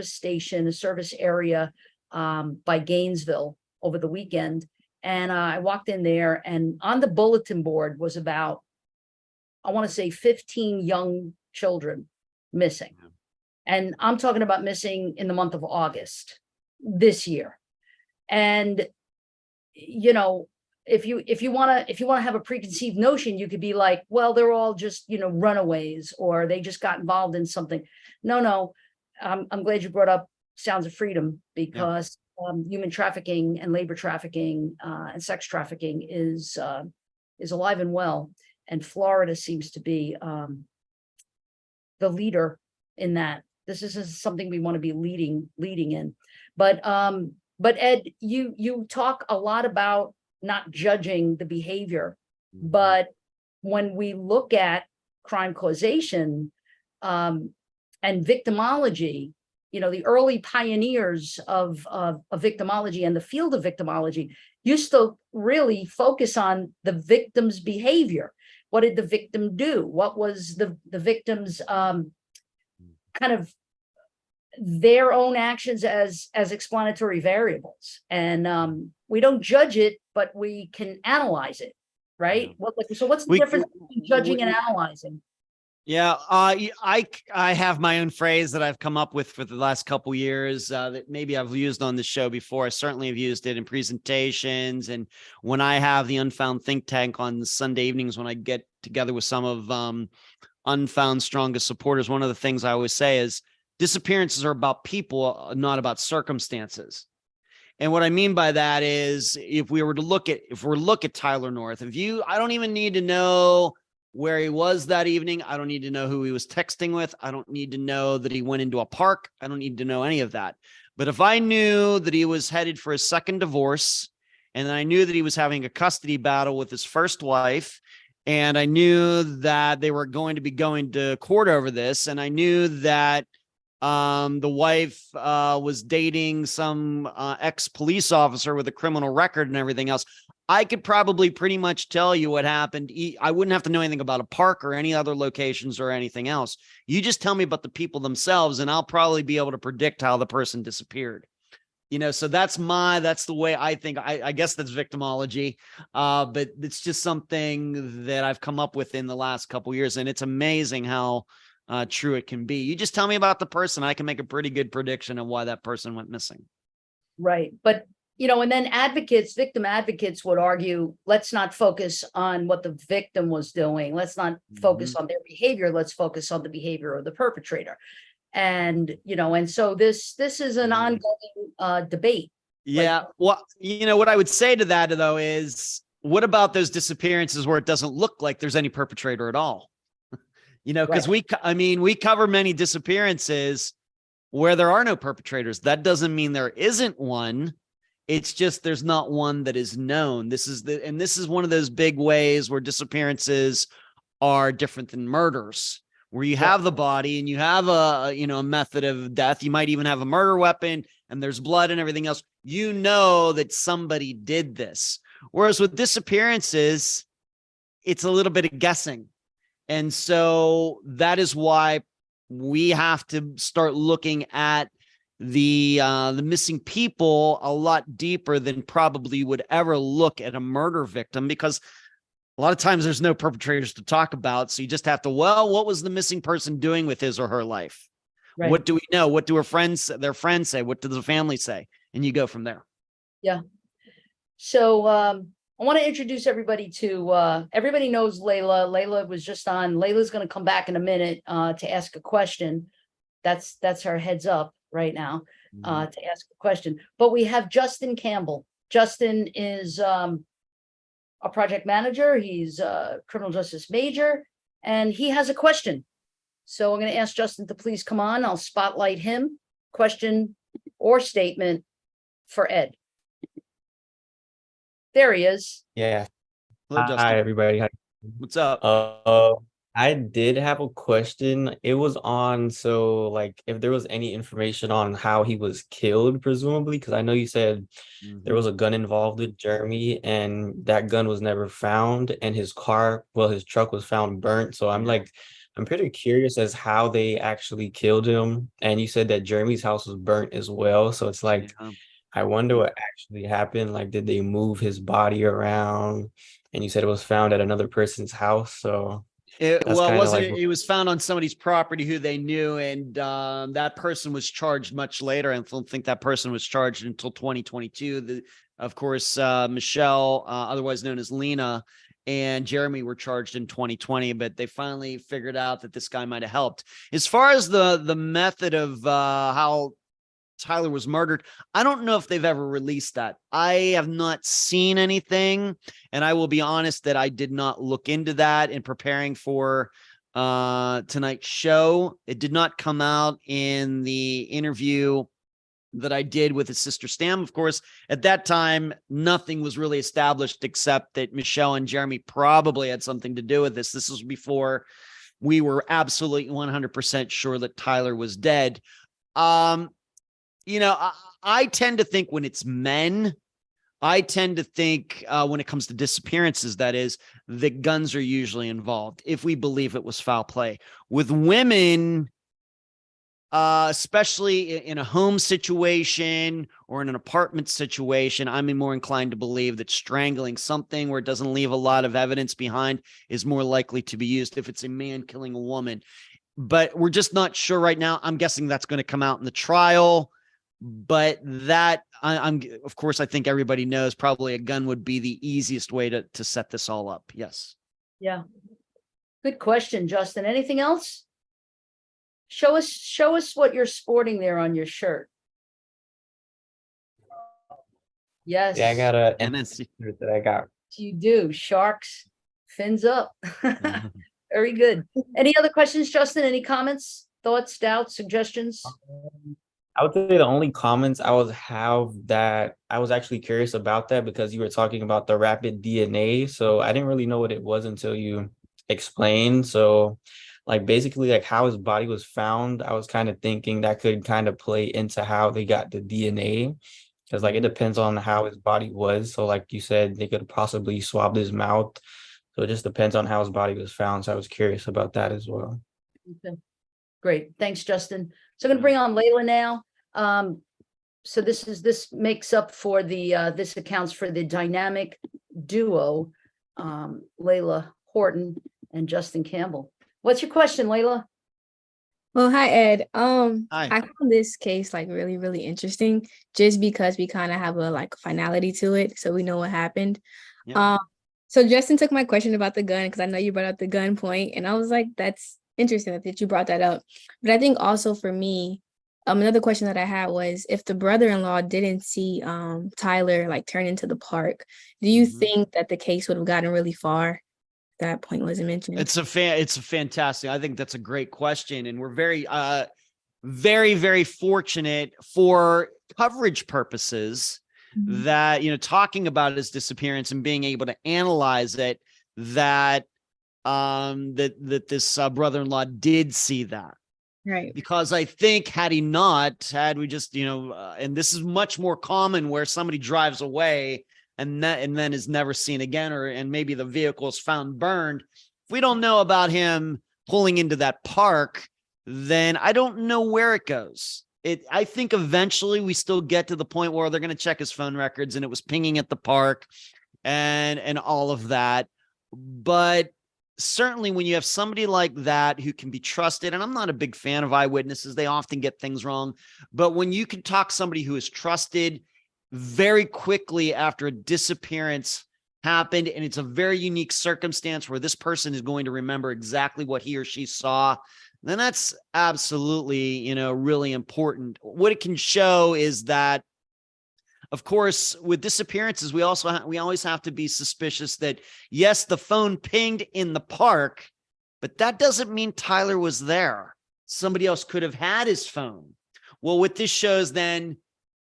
station, a service area by Gainesville over the weekend, and I walked in there, and on the bulletin board was about, I want to say, 15 young children missing, and I'm talking about missing in the month of August this year. And if you want to have a preconceived notion, you could be like, well, they're all just runaways, or they just got involved in something. No, I'm glad you brought up Sounds of Freedom, because human trafficking and labor trafficking and sex trafficking is alive and well, and Florida seems to be the leader in that. This is something we want to be leading in. But Ed, you talk a lot about not judging the behavior, but when we look at crime causation and victimology, the early pioneers of victimology and the field of victimology used to really focus on the victim's behavior. What did the victim do? What was the victim's kind of their own actions as explanatory variables? And we don't judge it, but we can analyze it, right? So what's the difference between judging and analyzing? Yeah, I have my own phrase that I've come up with for the last couple years that maybe I've used on the show before. I certainly have used it in presentations, and when I have the Unfound think tank on Sunday evenings, when I get together with some of Unfound's strongest supporters, one of the things I always say is disappearances are about people, not about circumstances. And what I mean by that is, if we look at Tyler North, I don't even need to know where he was that evening. I don't need to know who he was texting with. I don't need to know that he went into a park. I don't need to know any of that. But if I knew that he was headed for his second divorce, and I knew that he was having a custody battle with his first wife, and I knew that they were going to be going to court over this, and I knew that the wife was dating some ex-police officer with a criminal record and everything else, I could probably pretty much tell you what happened. I wouldn't have to know anything about a park or any other locations or anything else. You just tell me about the people themselves, and I'll probably be able to predict how the person disappeared. So that's the way I think. I guess that's victimology, but it's just something that I've come up with in the last couple of years, and it's amazing how true it can be. You just tell me about the person, I can make a pretty good prediction of why that person went missing. Right. But and then victim advocates would argue, let's not focus on what the victim was doing. Let's not focus on their behavior. Let's focus on the behavior of the perpetrator. And, and so this is an ongoing debate. Yeah. Well, what I would say to that, though, is what about those disappearances where it doesn't look like there's any perpetrator at all? Because we cover many disappearances where there are no perpetrators. That doesn't mean there isn't one. It's just there's not one that is known. This is one of those big ways where disappearances are different than murders, where you have the body and you have a method of death. You might even have a murder weapon and there's blood and everything else. That somebody did this. Whereas with disappearances, it's a little bit of guessing. And so that is why we have to start looking at the missing people a lot deeper than probably would ever look at a murder victim, because a lot of times there's no perpetrators to talk about. So you just have to, well, what was the missing person doing with his or her life? Right. What do we know? What do their friends say? What does the family say? And you go from there. Yeah. So I want to introduce everybody to everybody knows Layla. Layla was just on. Layla's going to come back in a minute to ask a question. That's our heads up right now to ask a question. But we have Justin Campbell. Justin is a project manager. He's a criminal justice major, and he has a question. So I'm going to ask Justin to please come on. I'll spotlight him. Question or statement for Ed. There he is. Yeah. Hello, Justin. Hi, everybody. What's up? I did have a question. It was on, so like if there was any information on how he was killed, presumably, because I know you said there was a gun involved with Jeremy and that gun was never found, and his truck was found burnt. So I'm pretty curious as how they actually killed him. And you said that Jeremy's house was burnt as well. So it's like, I wonder what actually happened. Like, did they move his body around? And you said it was found at another person's house. So It was found on somebody's property who they knew, and that person was charged much later. I don't think that person was charged until 2022. Of course, Michelle, otherwise known as Lena, and Jeremy were charged in 2020, but they finally figured out that this guy might have helped. As far as the method of how Tyler was murdered, I don't know if they've ever released that. I have not seen anything, and I will be honest that I did not look into that in preparing for tonight's show. It did not come out in the interview that I did with his sister Stam. Of course, at that time, nothing was really established except that Michelle and Jeremy probably had something to do with this. This was before we were absolutely 100% sure that Tyler was dead. I tend to think when it's men, I tend to think when it comes to disappearances, that is, that guns are usually involved if we believe it was foul play. With women, especially in a home situation or in an apartment situation, I'm more inclined to believe that strangling something where it doesn't leave a lot of evidence behind is more likely to be used if it's a man killing a woman. But we're just not sure right now. I'm guessing that's going to come out in the trial. But that I'm of course, I think everybody knows probably a gun would be the easiest way to set this all up. Yes. Yeah. Good question, Justin. Anything else? Show us what you're sporting there on your shirt. Yes. Yeah, I got a MSC shirt that I got. You do. Sharks, fins up. Very good. Any other questions, Justin? Any comments, thoughts, doubts, suggestions? I would say the only comments I would have that I was actually curious about that because you were talking about the rapid DNA. So I didn't really know what it was until you explained. So like basically like how his body was found, I was kind of thinking that could kind of play into how they got the DNA. Because like it depends on how his body was. So like you said, they could possibly swab his mouth. So it just depends on how his body was found. So I was curious about that as well. Okay. Great. Thanks, Justin. So I'm going to bring on Layla now. So this makes up for the this accounts for the dynamic duo, Layla Horton and Justin Campbell. What's your question, Layla? Well, hi, Ed. Hi. I found this case like really, really interesting just because we kind of have a like finality to it, so we know what happened. Yeah. So Justin took my question about the gun because I know you brought up the gun point, and I was like, that's interesting that you brought that up. But I think also for me, another question that I had was if the brother-in-law didn't see Tyler like turn into the park, do you think that the case would have gotten really far? That point wasn't mentioned. It's a fantastic. I think that's a great question, and we're very, very, very fortunate for coverage purposes that talking about his disappearance and being able to analyze it. That this brother-in-law did see that. Right. Because I think had we just, and this is much more common where somebody drives away and then is never seen again, and maybe the vehicle is found burned. If we don't know about him pulling into that park, then I don't know where it goes. I think eventually we still get to the point where they're going to check his phone records, and it was pinging at the park and all of that. But certainly when you have somebody like that who can be trusted, and I'm not a big fan of eyewitnesses, they often get things wrong. But when you can talk somebody who is trusted very quickly after a disappearance happened, and it's a very unique circumstance where this person is going to remember exactly what he or she saw, then that's absolutely, really important. What it can show is that, of course, with disappearances, we always have to be suspicious that, yes, the phone pinged in the park, but that doesn't mean Tyler was there. Somebody else could have had his phone. Well, what this shows then,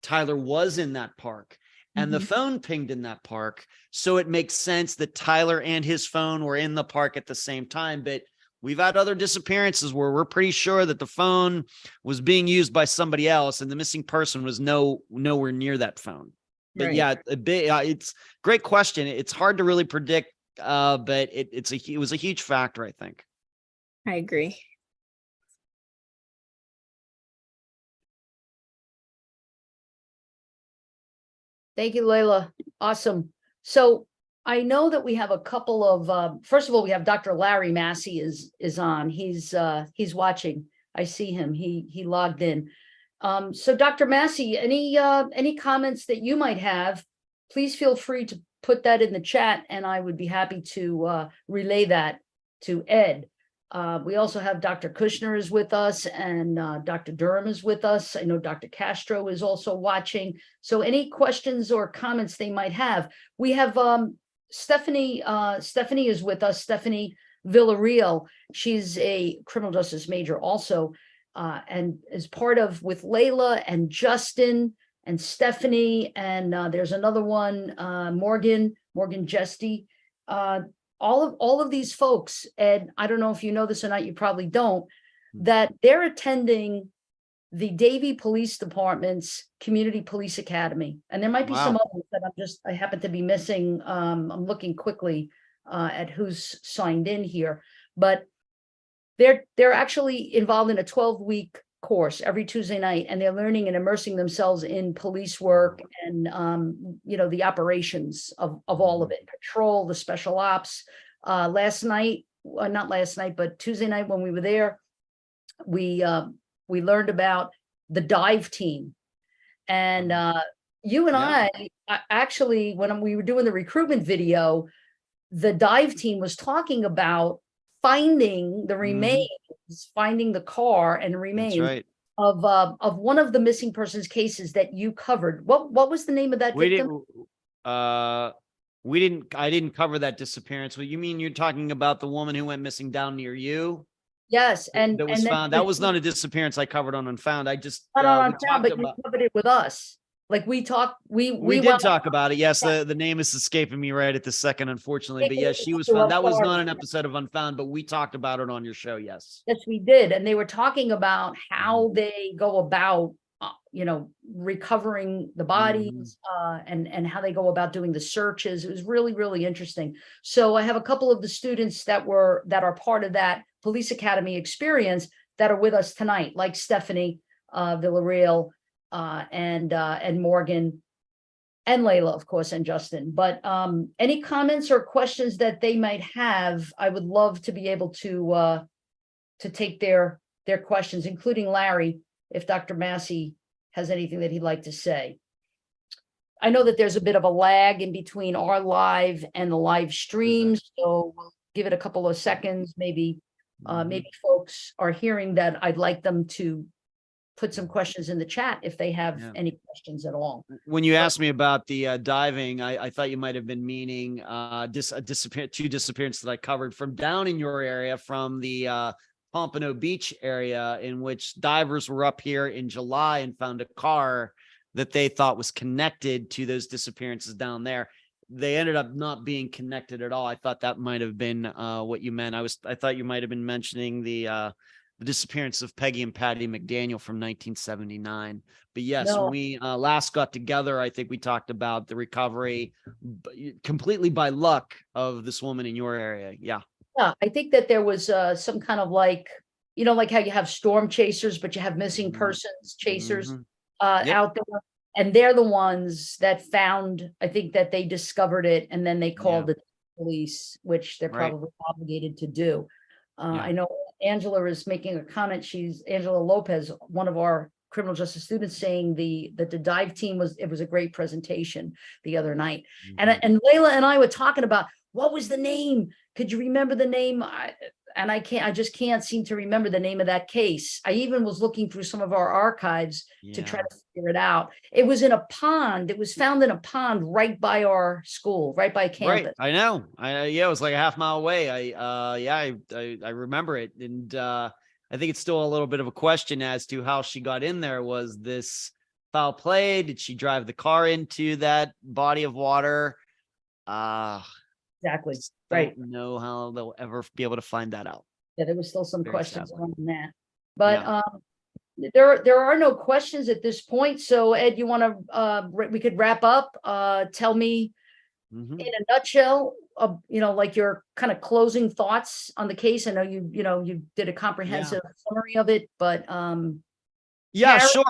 Tyler was in that park and the phone pinged in that park. So it makes sense that Tyler and his phone were in the park at the same time. But we've had other disappearances where we're pretty sure that the phone was being used by somebody else and the missing person was nowhere near that phone. But Right. yeah, it's a great question. It's hard to really predict, but it was a huge factor, I think. I agree. Thank you, Layla. Awesome. So I know that we have a couple of, first of all, we have Dr. Larry Massey is on. He's watching. I see him. He logged in. So Dr. Massey, any comments that you might have, please feel free to put that in the chat, and I would be happy to relay that to Ed. We also have Dr. Kushner is with us, and Dr. Durham is with us. I know Dr. Castro is also watching. So any questions or comments they might have. We have Stephanie is with us, Stephanie Villarreal. She's a criminal justice major also, and is part of with Layla and Justin and Stephanie, and there's another one, Morgan Jesty. All of these folks, Ed, I don't know if you know this or not, you probably don't, that they're attending the Davie Police Department's Community Police Academy. And there might be some others that I happen to be missing. I'm looking quickly at who's signed in here, but they're actually involved in a 12-week course every Tuesday night, and they're learning and immersing themselves in police work and the operations of all of it, patrol, the special ops. Not last night, but Tuesday night when we were there, we learned about the dive team. And you and I actually, when we were doing the recruitment video, the dive team was talking about finding the remains, finding the car and remains of one of the missing persons cases that you covered. What was the name of that victim? I didn't cover that disappearance. Well, you mean you're talking about the woman who went missing down near you? Yes, and that was found. That was not a disappearance I covered on Unfound. I just not on Unfound, but you covered it with us. Like we did talk about it. Yes, the name is escaping me right at the second, unfortunately. But yes, she was found. That was not an episode of Unfound, but we talked about it on your show. Yes. Yes, we did. And they were talking about how they go about, recovering the bodies, and how they go about doing the searches. It was really, really interesting. So I have a couple of the students that are part of that police academy experience that are with us tonight, like Stephanie Villarreal, and Morgan and Layla, of course, and Justin. But any comments or questions that they might have, I would love to be able to take their questions, including Larry, if Dr. Massey has anything that he'd like to say. I know that there's a bit of a lag in between our live and the live streams, so we'll give it a couple of seconds. Maybe folks are hearing that. I'd like them to put some questions in the chat if they have any questions at all. When you asked me about the diving, I thought you might have been meaning two disappearances that I covered from down in your area, from the Pompano Beach area, in which divers were up here in July and found a car that they thought was connected to those disappearances down there. They ended up not being connected at all. I thought that might have been what you meant. I thought you might have been mentioning the disappearance of Peggy and Patty McDaniel from 1979. But yes, when we last got together, I think we talked about the recovery completely by luck of this woman in your area. Yeah. Yeah, I think that there was some kind of you know, like how you have storm chasers, but you have missing persons chasers Yep. out there. And they're the ones that found, I think that they discovered it and then they called the police, which they're Right. probably obligated to do. Yeah. I know Angela is making a comment. She's Angela Lopez, one of our criminal justice students, saying that the dive team was a great presentation the other night. And Layla and I were talking about, what was the name? Could you remember the name? I just can't seem to remember the name of that case. I even was looking through some of our archives to try to figure it out. It was in a pond. It was found in a pond right by our school, right by campus. Right. I know. It was like a half mile away. I remember it. And I think it's still a little bit of a question as to how she got in there. Was this foul play? Did she drive the car into that body of water? Exactly. Don't know how they'll ever be able to find that out. Yeah, there was still some Very questions sadly. on that. But there are no questions at this point. So Ed, you want to we could wrap up. Tell me in a nutshell, like your kind of closing thoughts on the case. I know you did a comprehensive summary of it, but yeah, sure.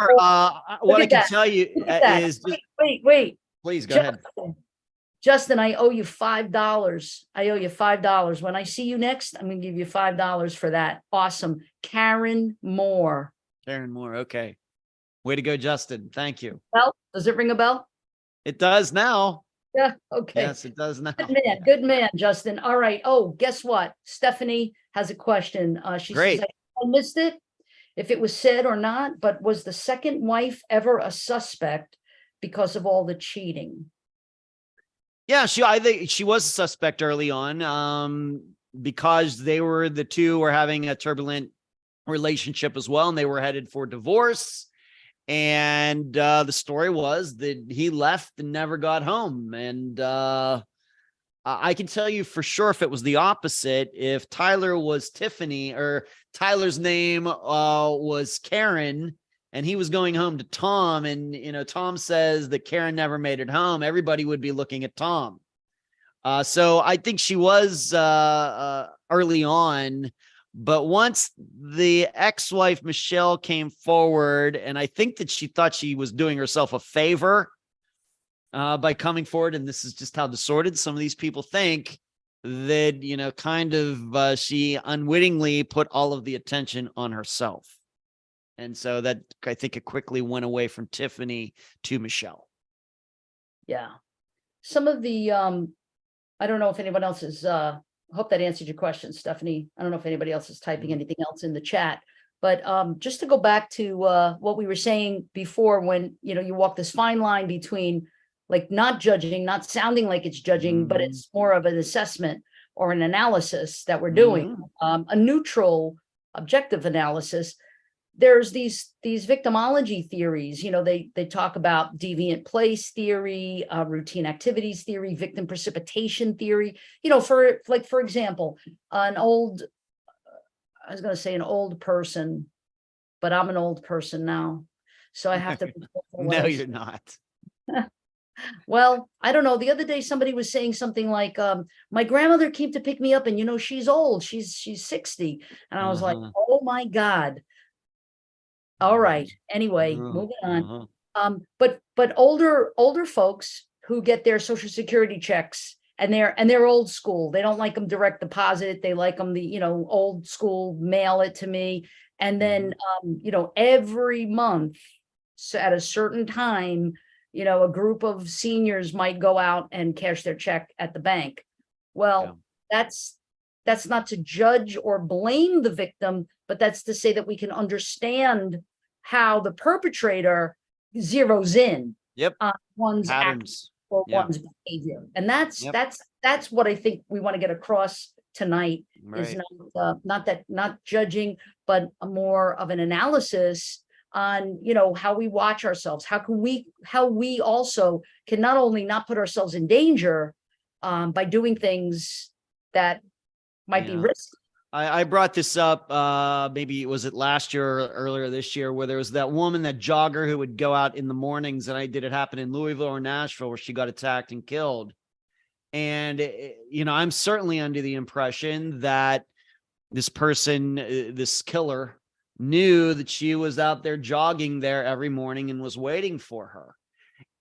What I can tell you is wait. Please go ahead. Justin, I owe you $5. I owe you $5. When I see you next, I'm going to give you $5 for that. Awesome. Karen Moore. Karen Moore. Okay. Way to go, Justin. Thank you. Well, does it ring a bell? It does now. Yeah. Okay. Yes, it does now. Good man, Justin. All right. Oh, guess what? Stephanie has a question. She Great. says, I missed it, if it was said or not, but was the second wife ever a suspect because of all the cheating? Yeah, I think she was a suspect early on, because the two were having a turbulent relationship as well, and they were headed for divorce. And the story was that he left and never got home. And I can tell you for sure, if it was the opposite, if Tyler was Tiffany, or Tyler's name was Karen, and he was going home to Tom, and Tom says that Karen never made it home, everybody would be looking at Tom. So I think she was early on, but once the ex-wife Michelle came forward, and I think that she thought she was doing herself a favor by coming forward, and this is just how disordered some of these people think, that she unwittingly put all of the attention on herself. And so that, I think, it quickly went away from Tiffany to Michelle. Yeah. Some of the, I don't know if anyone else is, hope that answered your question, Stephanie. I don't know if anybody else is typing anything else in the chat, but just to go back to what we were saying before, when, you walk this fine line between like not judging, not sounding like it's judging, but it's more of an assessment or an analysis that we're doing, a neutral, objective analysis. There's these victimology theories, they talk about deviant place theory, routine activities theory, victim precipitation theory, for example, I was going to say an old person, but I'm an old person now. So I have to. No, you're not. Well, I don't know. The other day, somebody was saying something like, my grandmother came to pick me up and, she's old, she's 60. And I was like, oh my God. All right. Anyway, moving on. But older folks who get their Social Security checks and they're old school. They don't like them direct deposit. They like them old school, mail it to me. And then every month, so at a certain time, a group of seniors might go out and cash their check at the bank. Well, that's not to judge or blame the victim, but that's to say that we can understand how the perpetrator zeroes in on one's actions or one's behavior. And that's what I think we want to get across tonight, is not judging, but more of an analysis on how we watch ourselves, how we also can not only not put ourselves in danger by doing things that might be risky. I brought this up, maybe was it last year or earlier this year, where there was that woman, that jogger, who would go out in the mornings, and I did it happen in Louisville or Nashville, where she got attacked and killed. And I'm certainly under the impression that this person, this killer, knew that she was out there jogging there every morning and was waiting for her.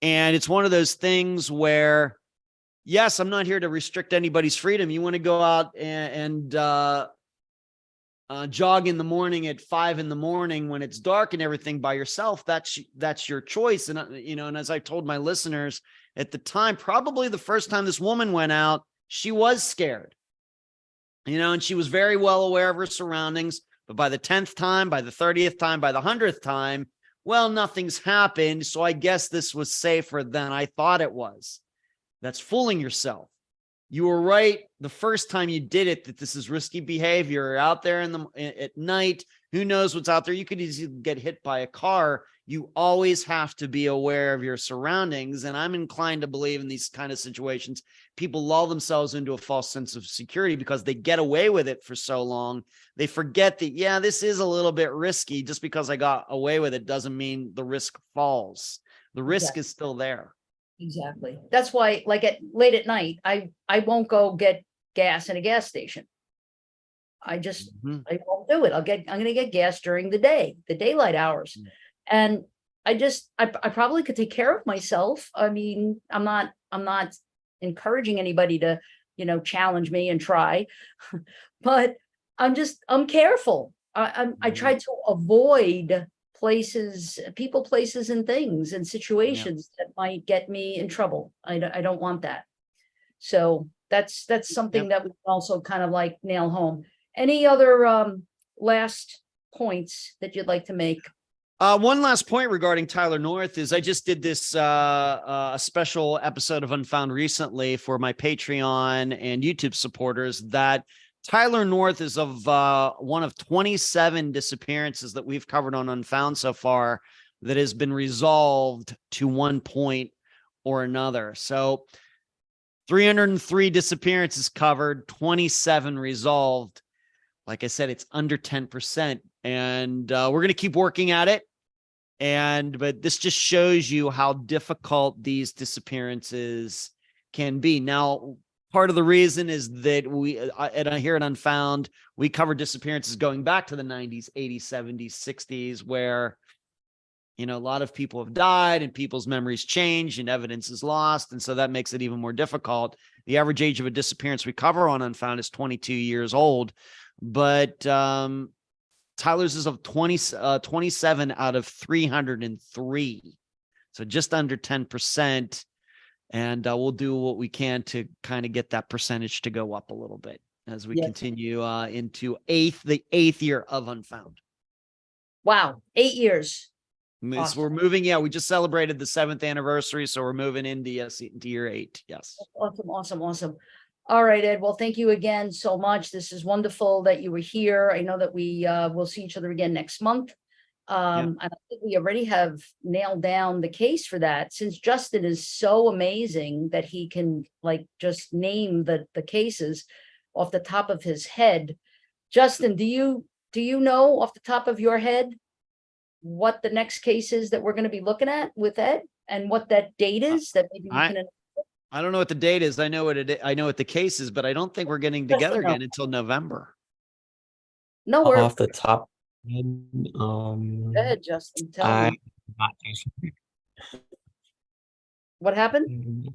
And it's one of those things where, yes, I'm not here to restrict anybody's freedom. You want to go out and jog in the morning at 5 a.m. when it's dark and everything by yourself. That's your choice. And and as I told my listeners at the time, probably the first time this woman went out, she was scared, and she was very well aware of her surroundings. But by the 10th time, by the 30th time, by the 100th time, well, nothing's happened. So I guess this was safer than I thought it was. That's fooling yourself. You were right the first time you did it, that this is risky behavior. You're out there at night. Who knows what's out there? You could easily get hit by a car. You always have to be aware of your surroundings. And I'm inclined to believe in these kind of situations, people lull themselves into a false sense of security because they get away with it for so long. They forget that, yeah, this is a little bit risky. Just because I got away with it doesn't mean the risk falls. The risk is still there. Exactly. That's why, like late at night, I won't go get gas in a gas station. I won't do it. I'm going to get gas during the day, the daylight hours. And I probably could take care of myself. I mean, I'm not encouraging anybody to, challenge me and try, but I'm careful. I try to avoid people, places, and things and situations that might get me in trouble. I don't want that. So that's something that we also kind of like nail home. Any other last points that you'd like to make? One last point regarding Tyler North is I just did this a special episode of Unfound recently for my Patreon and YouTube supporters that Tyler North is of one of 27 disappearances that we've covered on Unfound so far that has been resolved to one point or another. So 303 disappearances covered, 27 resolved. Like I said, it's under 10%. And we're going to keep working at it. But this just shows you how difficult these disappearances can be. Now, part of the reason is that here at Unfound, we cover disappearances going back to the 90s, 80s, 70s, 60s, where, a lot of people have died and people's memories change and evidence is lost. And so that makes it even more difficult. The average age of a disappearance we cover on Unfound is 22 years old. But Tyler's is of 27 out of 303. So just under 10%. And we'll do what we can to kind of get that percentage to go up a little bit as we continue into the eighth year of Unfound. Wow, 8 years. Awesome. We're moving. Yeah, we just celebrated the 7th anniversary, so we're moving into year 8. Yes. Awesome. All right, Ed. Well, thank you again so much. This is wonderful that you were here. I know that we will see each other again next month. And I think we already have nailed down the case for that, since Justin is so amazing that he can just name the cases off the top of his head. Justin, do you know off the top of your head what the next case is that we're going to be looking at with Ed, and what that date is that maybe we can? I don't know what the date is. I know what the case is, but I don't think we're getting together again until November. No, we're off the top. Go ahead, Justin. Tell me. Not too sure. What happened?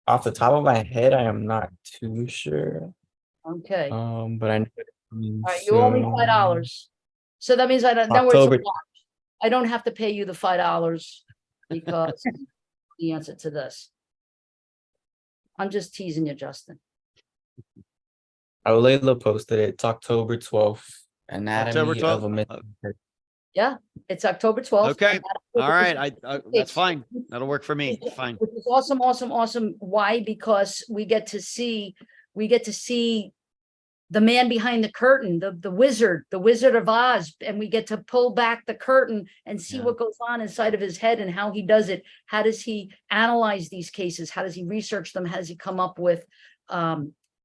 Off the top of my head, I am not too sure. Okay. But I know. All right, you owe me $5. So that means I don't know where to watch. I don't have to pay you the $5 because the answer to this. I'm just teasing you, Justin. Layla posted it. It's October 12th. Anatomy of a Missing Person. Yeah, it's October 12th. Okay. All right. That's fine. That'll work for me. Fine. Which is awesome. Why? Because we get to see the man behind the curtain, the Wizard of Oz, and we get to pull back the curtain and see what goes on inside of his head and how he does it. How does he analyze these cases? How does he research them? How does he come up with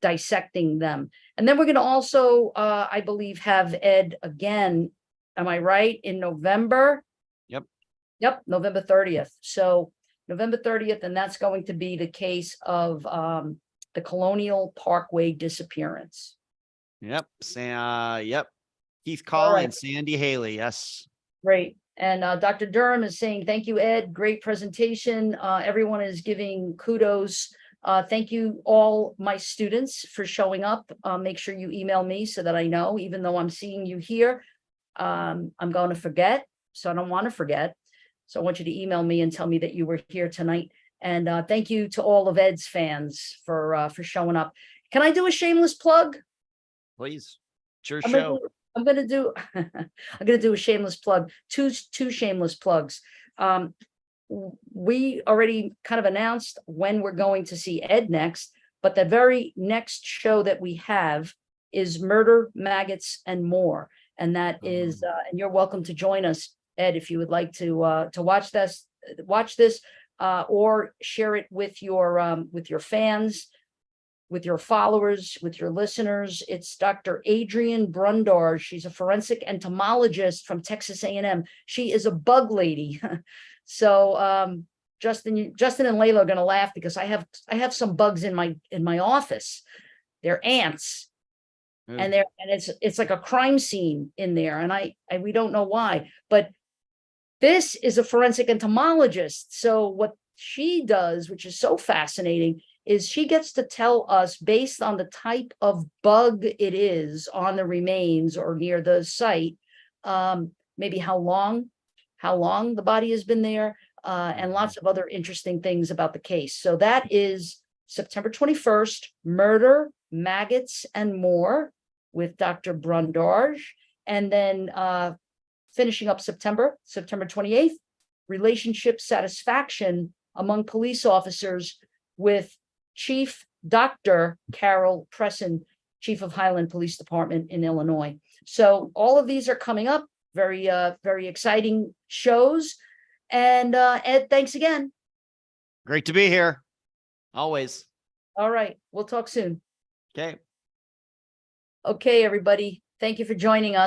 dissecting them? And then we're going to also, I believe, have Ed again. Am I right? In November? Yep, November 30th. So November 30th, and that's going to be the case of the Colonial Parkway disappearance. Yep. Yep. Keith All Call right. and Sandy Haley. Yes. Great. And Dr. Durham is saying, thank you, Ed. Great presentation. Everyone is giving kudos. Thank you, all my students, for showing up. Make sure you email me so that I know, even though I'm seeing you here, I'm going to forget. So I don't want to forget. So I want you to email me and tell me that you were here tonight. And thank you to all of Ed's fans for showing up. Can I do a shameless plug? Please. It's your I'm gonna show. do, I'm gonna do I'm gonna do a shameless plug, two shameless plugs. We already kind of announced when we're going to see Ed next, but the very next show that we have is Murder, Maggots, and More. And that is, and you're welcome to join us, Ed, if you would like to watch this, or share it with your fans, with your followers, with your listeners. It's Dr. Adrienne Brundar. She's a forensic entomologist from Texas A&M. She is a bug lady. So Justin and Layla are going to laugh because I have some bugs in my office. They're ants. And it's like a crime scene in there, and we don't know why, but this is a forensic entomologist. So what she does, which is so fascinating, is she gets to tell us, based on the type of bug it is on the remains or near the site, maybe how long the body has been there, and lots of other interesting things about the case. So that is September 21st, Murder, Maggots, and More with Dr. Brundar. And then finishing up September 28th, Relationship Satisfaction Among Police Officers with Chief Dr. Carol Presson, Chief of Highland Police Department in Illinois. So all of these are coming up. Very, very exciting shows. And Ed, thanks again. Great to be here. Always. All right. We'll talk soon. Okay. Okay, everybody. Thank you for joining us.